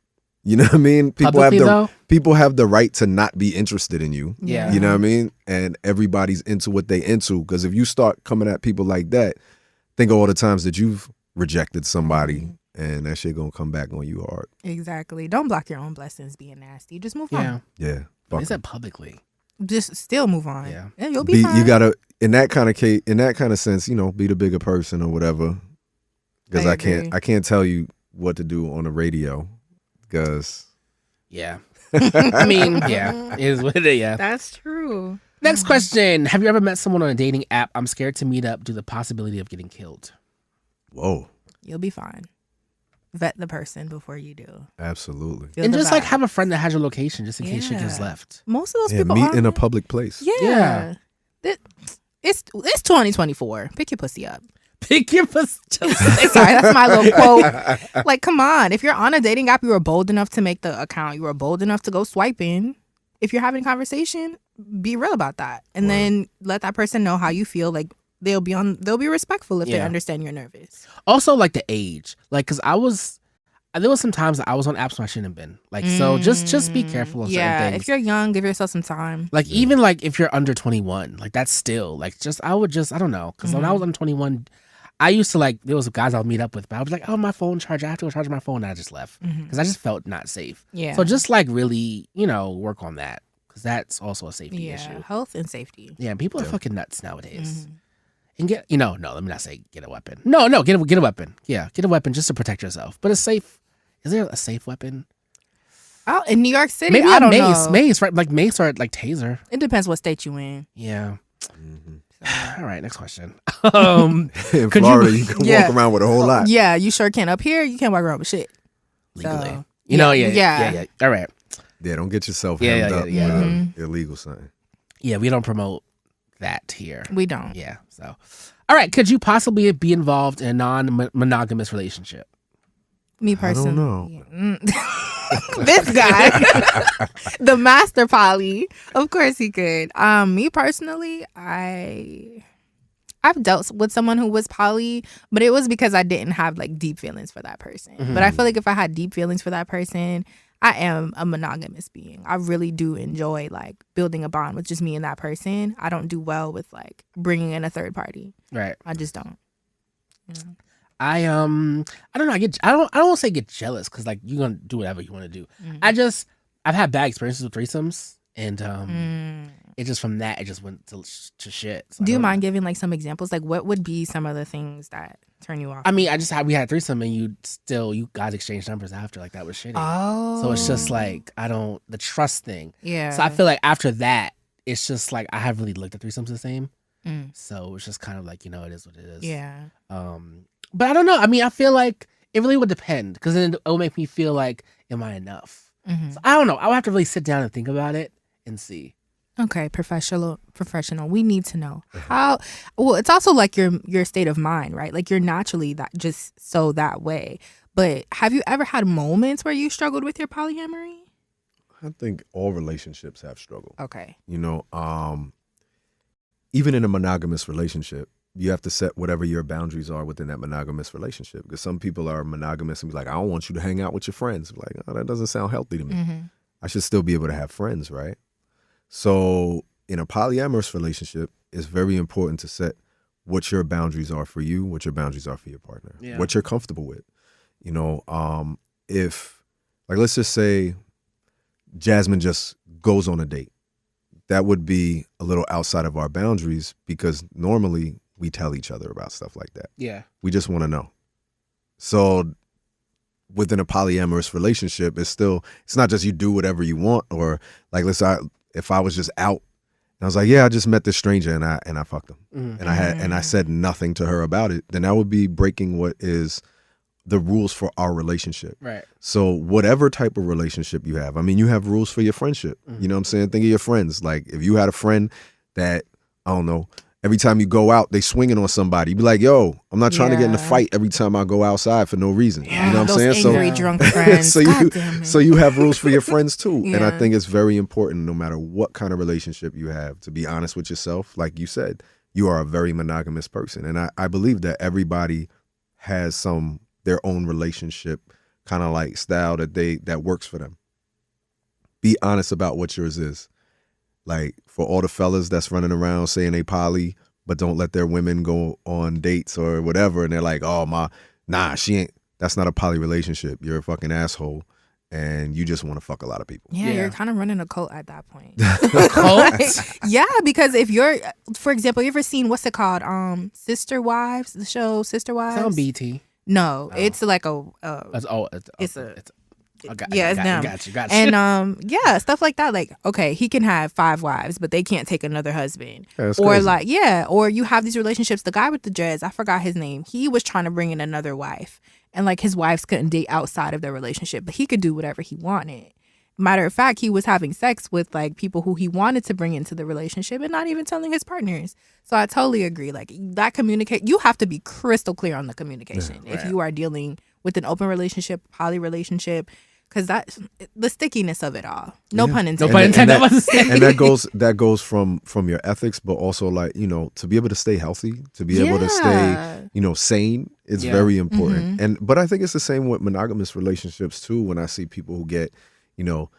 S4: You know what I mean? People have the right to not be interested in you.
S3: Yeah.
S4: You know what I mean? And everybody's into what they into. Because if you start coming at people like that, think of all the times that you've rejected somebody, and that shit gonna come back on you hard.
S1: Exactly. Don't block your own blessings being nasty. Just move on.
S4: Yeah.
S3: What is that publicly?
S1: Just still move on.
S3: Yeah.
S1: And you'll be fine.
S4: You gotta, in that kind of sense, be the bigger person or whatever. Because I can't tell you what to do on the radio. Because
S3: I mean, it is what it is. Yeah,
S1: that's true.
S3: Next question: have you ever met someone on a dating app? I'm scared to meet up due to the possibility of getting killed.
S4: Whoa,
S1: you'll be fine. Vet the person before you do.
S4: Absolutely.
S3: And just like have a friend that has your location just in case shit gets left.
S1: Most of those people
S4: meet in a public place.
S1: Yeah. It's 2024. Pick your pussy up.
S3: Pick your pussy.
S1: Sorry, that's my little quote. Like, come on. If you're on a dating app, you were bold enough to make the account. You were bold enough to go swiping. If you're having a conversation, be real about that. And then let that person know how you feel. Like, they'll be respectful if they understand you're nervous.
S3: Also, like the age. Like, because there was some times that I was on apps when I shouldn't have been. Like, so just be careful on certain things.
S1: If you're young, give yourself some time.
S3: Like, even like if you're under 21, like that's still like I don't know. Because when I was under 21, I used to there was guys I would meet up with, but I was like, oh, my phone charger, I have to go charge my phone. And I just left because I just felt not safe.
S1: Yeah.
S3: So just really, work on that, because that's also a safety issue.
S1: Health and safety.
S3: Yeah, people are fucking nuts nowadays. And let me not say get a weapon. No, get a weapon. Yeah, get a weapon just to protect yourself. But a safe, is there a safe weapon?
S1: Oh, in New York City,
S3: maybe
S1: I don't
S3: know. Mace, right? Like mace or like taser.
S1: It depends what state you in.
S3: Yeah. All right, next question.
S4: In Florida, you can walk around with a whole lot.
S1: Yeah, you sure can. Up here, you can't walk around with shit.
S3: Legally.
S1: So,
S3: yeah. All right.
S4: Yeah, don't get yourself hemmed up with an illegal sign.
S3: Yeah, we don't promote that here.
S1: We don't.
S3: Yeah, so. All right, could you possibly be involved in a non-monogamous relationship?
S1: Me personally.
S4: I don't know.
S1: This guy, the master poly. Of course he could. Me personally, I've dealt with someone who was poly, but it was because I didn't have deep feelings for that person. But I feel like if I had deep feelings for that person, I am a monogamous being. I really do enjoy building a bond with just me and that person. I don't do well with bringing in a third party.
S3: Right.
S1: I just don't. Yeah.
S3: I don't know. I don't want to say get jealous, because you're gonna do whatever you want to do. I've had bad experiences with threesomes, and it just from that it just went to shit. So
S1: do you mind giving some examples? What would be some of the things that turn you off?
S3: I mean, we had a threesome, and you guys exchanged numbers after. That was shitty.
S1: Oh,
S3: so it's just the trust thing.
S1: Yeah.
S3: So I feel after that, it's just I haven't really looked at threesomes the same. So it's just kind of it is what it is.
S1: Yeah.
S3: But I don't know. I mean, I feel it really would depend, because then it will make me feel am I enough? So I don't know. I would have to really sit down and think about it and see.
S1: Okay, professional. We need to know how. Well, it's also your state of mind, right? You're naturally that way. But have you ever had moments where you struggled with your polyamory?
S4: I think all relationships have struggled.
S1: Okay.
S4: Even in a monogamous relationship, you have to set whatever your boundaries are within that monogamous relationship. Because some people are monogamous and be like, I don't want you to hang out with your friends. Oh, that doesn't sound healthy to me. I should still be able to have friends, right? So in a polyamorous relationship, it's very important to set what your boundaries are for you, what your boundaries are for your partner, what you're comfortable with. You know, if, like, let's just say Jasmine just goes on a date, that would be a little outside of our boundaries because normally we tell each other about stuff like that.
S3: Yeah.
S4: We just want to know. So within a polyamorous relationship, it's not just you do whatever you want, or like, if I was just out and I was like, yeah, I just met this stranger and I fucked him. And I said nothing to her about it, then that would be breaking what is the rules for our relationship.
S3: Right.
S4: So whatever type of relationship you have, I mean, you have rules for your friendship. You know what I'm saying? Think of your friends. Like, if you had a friend that, I don't know, every time you go out, they swinging on somebody, you be like, yo, I'm not trying to get in a fight every time I go outside for no reason. You know what I'm saying?
S1: Angry, drunk friends.
S4: So you have rules for your friends too. And I think it's very important, no matter what kind of relationship you have, to be honest with yourself. Like you said, you are a very monogamous person. And I believe that everybody has their own relationship kind of like style that works for them. Be honest about what yours is. Like, for all the fellas that's running around saying they poly, but don't let their women go on dates or whatever, and they're like, oh, she ain't, that's not a poly relationship. You're a fucking asshole, and you just want to fuck a lot of people.
S1: Yeah, you're kind of running a cult at that point.
S3: A cult?
S1: Yeah, because if you're, for example, you ever seen, what's it called? Sister Wives, the show Sister Wives?
S3: It's on BT.
S1: No, it's like it's them.
S3: Got you.
S1: And stuff like that. Like, okay, he can have 5 wives, but they can't take another husband.
S4: Yeah,
S1: or
S4: crazy.
S1: Or you have these relationships. The guy with the dreads, I forgot his name. He was trying to bring in another wife, and like his wives couldn't date outside of their relationship, but he could do whatever he wanted. Matter of fact, he was having sex with like people who he wanted to bring into the relationship and not even telling his partners. So I totally agree. Like, that you have to be crystal clear on the communication if you are dealing with an open relationship, poly relationship, because that's the stickiness of it all. No pun intended.
S3: No pun intended.
S4: And that goes from your ethics, but also, like, you know, to be able to stay healthy, to be able to stay, you know, sane. It's very important. But I think it's the same with monogamous relationships too. When I see people who get, you know,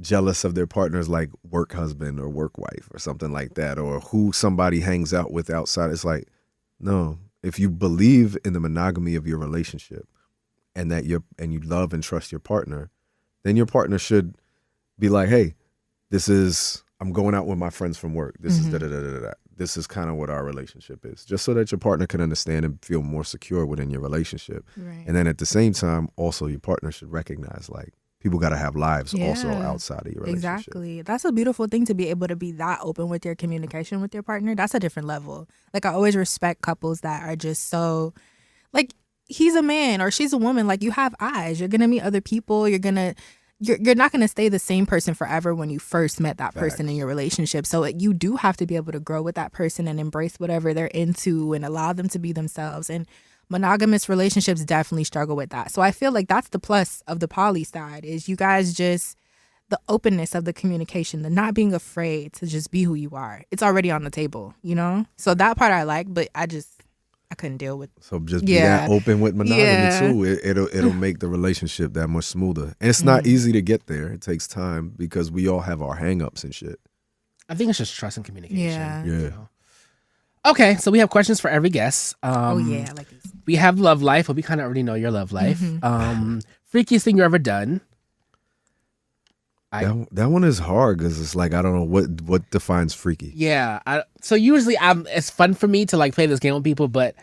S4: jealous of their partner's like work husband or work wife or something like that, or who somebody hangs out with outside, it's like, no, if you believe in the monogamy of your relationship and that you love and trust your partner, then your partner should be like, hey, I'm going out with my friends from work. This is da-da-da-da-da. This is kind of what our relationship is, just so that your partner can understand and feel more secure within your relationship. Right. And then at the same time, also your partner should recognize, like, people got to have lives also outside of your relationship.
S1: Exactly. That's a beautiful thing, to be able to be that open with your communication with your partner. That's a different level. Like, I always respect couples that are just so, like, he's a man or she's a woman. Like, you have eyes. You're going to meet other people. You're not going to stay the same person forever when you first met that person in your relationship. So you do have to be able to grow with that person and embrace whatever they're into and allow them to be themselves. And monogamous relationships definitely struggle with that. So I feel like that's the plus of the poly side, is you guys just, the openness of the communication, the not being afraid to just be who you are. It's already on the table, you know? So that part I like, but I couldn't deal with.
S4: So just be that open with monogamy too. It'll make the relationship that much smoother. And it's not easy to get there. It takes time because we all have our hang-ups and shit.
S3: I think it's just trust and communication.
S1: Yeah.
S3: You know? Okay, so we have questions for every guest.
S1: I like this.
S3: We have love life, but we kind of already know your love life. Freakiest thing you ever done?
S4: That one is hard because it's like, I don't know what defines freaky.
S3: Yeah, so usually it's fun for me to like play this game with people, but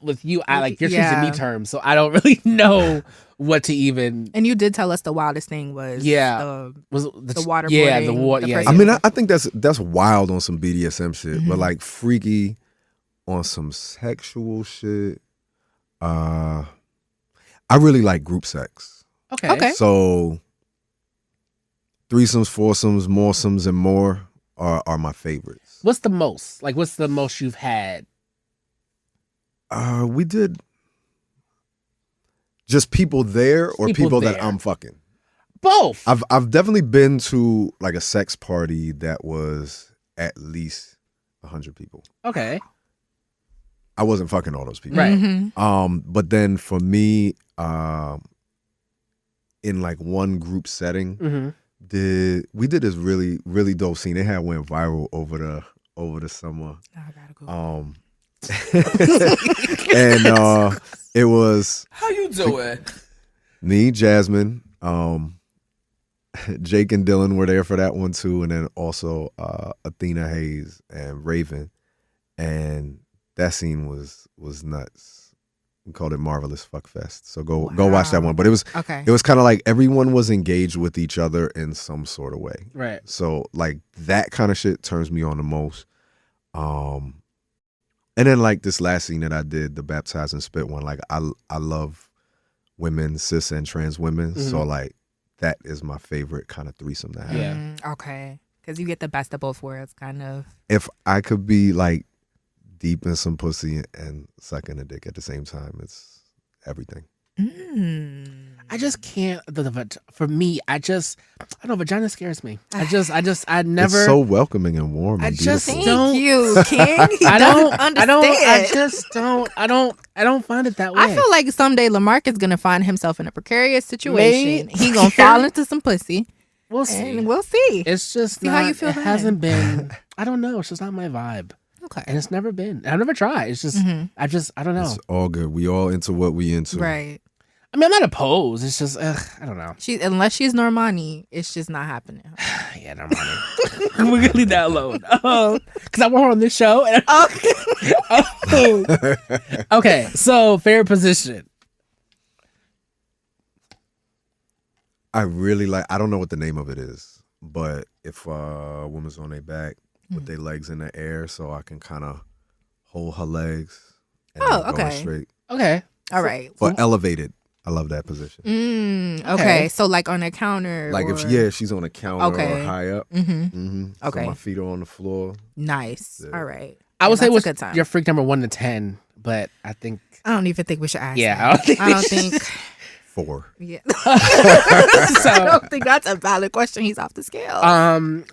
S3: with you, you're choosing me terms, so I don't really know what to even.
S1: And you did tell us the wildest thing was the waterboarding.
S3: Yeah, the water. Yeah,
S4: I mean, I think that's wild on some BDSM shit, but like freaky on some sexual shit. I really like group sex.
S1: Okay.
S4: So threesomes, foursomes, moresomes, and more are my favorites.
S3: What's the most? Like, what's the most you've had?
S4: We did just people there or people that I'm fucking?
S3: Both.
S4: I've definitely been to like a sex party that was at least 100 people.
S3: Okay.
S4: I wasn't fucking all those people.
S3: Right.
S4: But then for me, in like one group setting, we did this really, really dope scene. It went viral over the summer.
S1: I gotta go.
S4: And it was
S3: How you doing?
S4: me, Jasmine, Jake and Dylan were there for that one too, and then also Athena Hayes and Raven, and that scene was nuts. We called it Marvelous Fuck Fest. So go watch that one. But it was kind of like everyone was engaged with each other in some sort of way.
S3: Right.
S4: So like that kind of shit turns me on the most. And then like this last scene that I did, the Baptize and Spit one, like I love women, cis and trans women. Mm-hmm. So like that is my favorite kind of threesome to have.
S3: Yeah.
S1: Okay. Because you get the best of both worlds, kind of.
S4: If I could be like deep in some pussy and sucking a dick at the same time, it's everything.
S3: I just can't. For me, I don't know. Vagina scares me. I never.
S4: It's so welcoming and warm and beautiful.
S1: Thank you, King. I
S3: don't find it that way.
S1: I feel like someday Lamark is gonna find himself in a precarious situation. He gonna fall into some pussy.
S3: We'll see.
S1: And we'll see.
S3: It's just
S1: see how you feel.
S3: It hasn't been. I don't know. It's just not my vibe.
S1: Okay.
S3: And it's never been. I've never tried. It's just, I don't know.
S4: It's all good. We all into what we into.
S1: Right.
S3: I mean, I'm not opposed. It's just, I don't know.
S1: Unless she's Normani, it's just not happening.
S3: Yeah, Normani. We're going to leave that alone. Because I want her on this show. And okay, so favorite position.
S4: I really like, I don't know what the name of it is, but if a woman's on their back, with their legs in the air, so I can kind of hold her legs. And go straight.
S1: Okay. All right.
S4: But elevated. I love that position.
S1: Okay. So like on a counter.
S4: Like if she's on a counter or high up. Okay. So my feet are on the floor.
S1: Nice. Yeah. All right.
S3: I would say what's your freak number 1 to 10, but I don't
S1: even think we should ask.
S3: Yeah.
S1: That. I don't think.
S4: 4.
S1: Yeah. So I don't think that's a valid question. He's off the scale.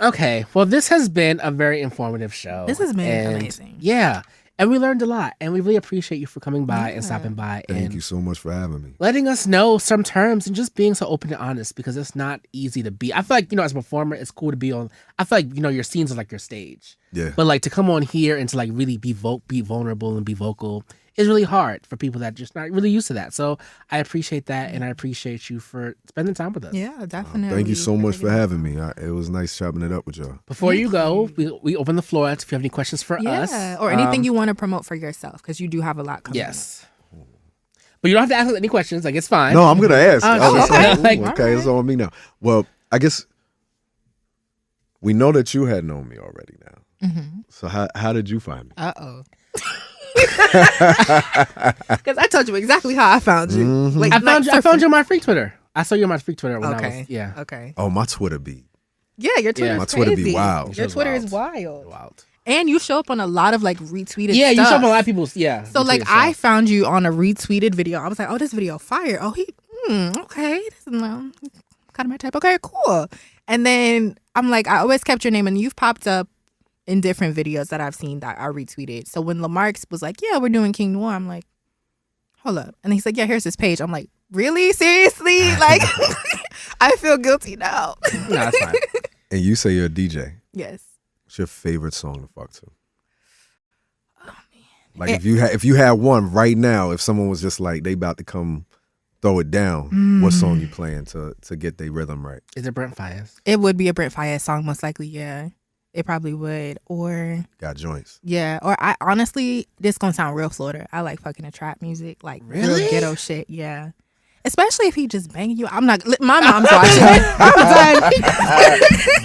S3: Okay. Well, this has been a very informative show.
S1: This has been amazing.
S3: Yeah. And we learned a lot. And we really appreciate you for coming by and stopping by.
S4: Thank you so much for having me.
S3: Letting us know some terms and just being so open and honest, because it's not easy to be. I feel like, as a performer, it's cool to be on. I feel like, your scenes are like your stage.
S4: Yeah.
S3: But like to come on here and to like really be vulnerable and be vocal is really hard for people that just not really used to that. So I appreciate that, and I appreciate you for spending time with us.
S1: Yeah, definitely.
S4: Thank you so much for having me. It was nice chopping it up with y'all.
S3: Before you go, we open the floor if you have any questions for us.
S1: Or anything you want to promote for yourself, because you do have a lot coming up.
S3: But you don't have to ask any questions. Like, it's fine.
S4: No, I'm going to ask.
S3: Okay.
S4: Okay, it's on me now. Well, I guess we know that you had known me already now. Mm-hmm. So how did you find me?
S1: Uh-oh. Because I told you exactly how I found you.
S4: Mm-hmm.
S3: Like, I found you on my freak Twitter. I saw you on my freak Twitter when I was,
S1: Okay.
S4: Oh, my Twitter be.
S1: Yeah, your Twitter is
S4: my
S1: crazy.
S4: Twitter be wild.
S1: Your Twitter is wild. And you show up on a lot of like retweeted
S3: stuff.
S1: You
S3: show up on a lot of people's,
S1: So like I found you on a retweeted video. I was like, oh, this video fire. Oh, okay. This is kind of my type. Okay, cool. And then I'm like, I always kept your name, and you've popped up in different videos that I've seen that are retweeted. So when Lamarck was like, yeah, we're doing King Noire, I'm like, hold up. And he's like, yeah, here's his page. I'm like, really? Seriously? Like, I feel guilty now.
S3: No, that's fine.
S4: And you say you're a DJ.
S1: Yes.
S4: What's your favorite song to fuck to?
S1: Oh, man.
S4: Like if you had one right now, if someone was just like, they about to come throw it down, what song you playing to get their rhythm right?
S3: Is it Brent Faiyaz?
S1: It would be a Brent Faiyaz song, most likely, yeah. It probably would. Or
S4: Got joints.
S1: Yeah. Or I honestly, this gonna sound real Florida. I like fucking the trap music. Like real ghetto shit. Yeah. Especially if he just banging you. I'm not. My mom's watching. I'm done.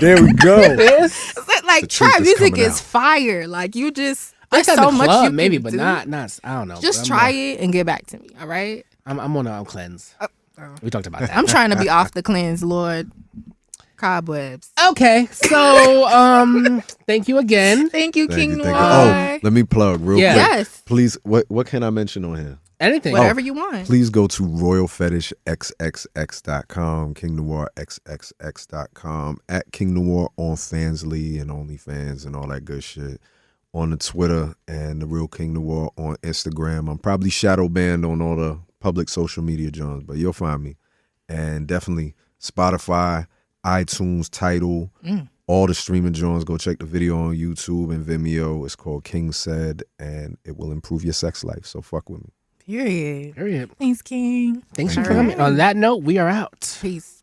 S4: There we go.
S1: Like trap music is fire. Like you just. There's so much you can
S3: maybe, but
S1: do.
S3: not. I don't know.
S1: Just try it and get back to me. All right.
S3: I'm on a cleanse. We talked about that.
S1: I'm trying to be off the cleanse, Lord. Cobwebs.
S3: Okay, so thank you again.
S1: Thank you, King Noire.
S4: Oh, let me plug real quick.
S1: Yes.
S4: Please, what can I mention on here?
S3: Anything.
S1: Whatever you want.
S4: Please go to royalfetishxxx.com, kingnoirexxx.com, at King Noire on Fansly and OnlyFans and all that good shit. On the Twitter and the Real King Noire on Instagram. I'm probably shadow banned on all the public social media joints, but you'll find me. And definitely Spotify, iTunes, Tidal, all the streaming joints. Go check the video on YouTube and Vimeo. It's called King Said, and it will improve your sex life. So fuck with me.
S1: Period.
S3: Period.
S1: Thanks, King.
S3: Thanks for coming. On that note, we are out.
S1: Peace.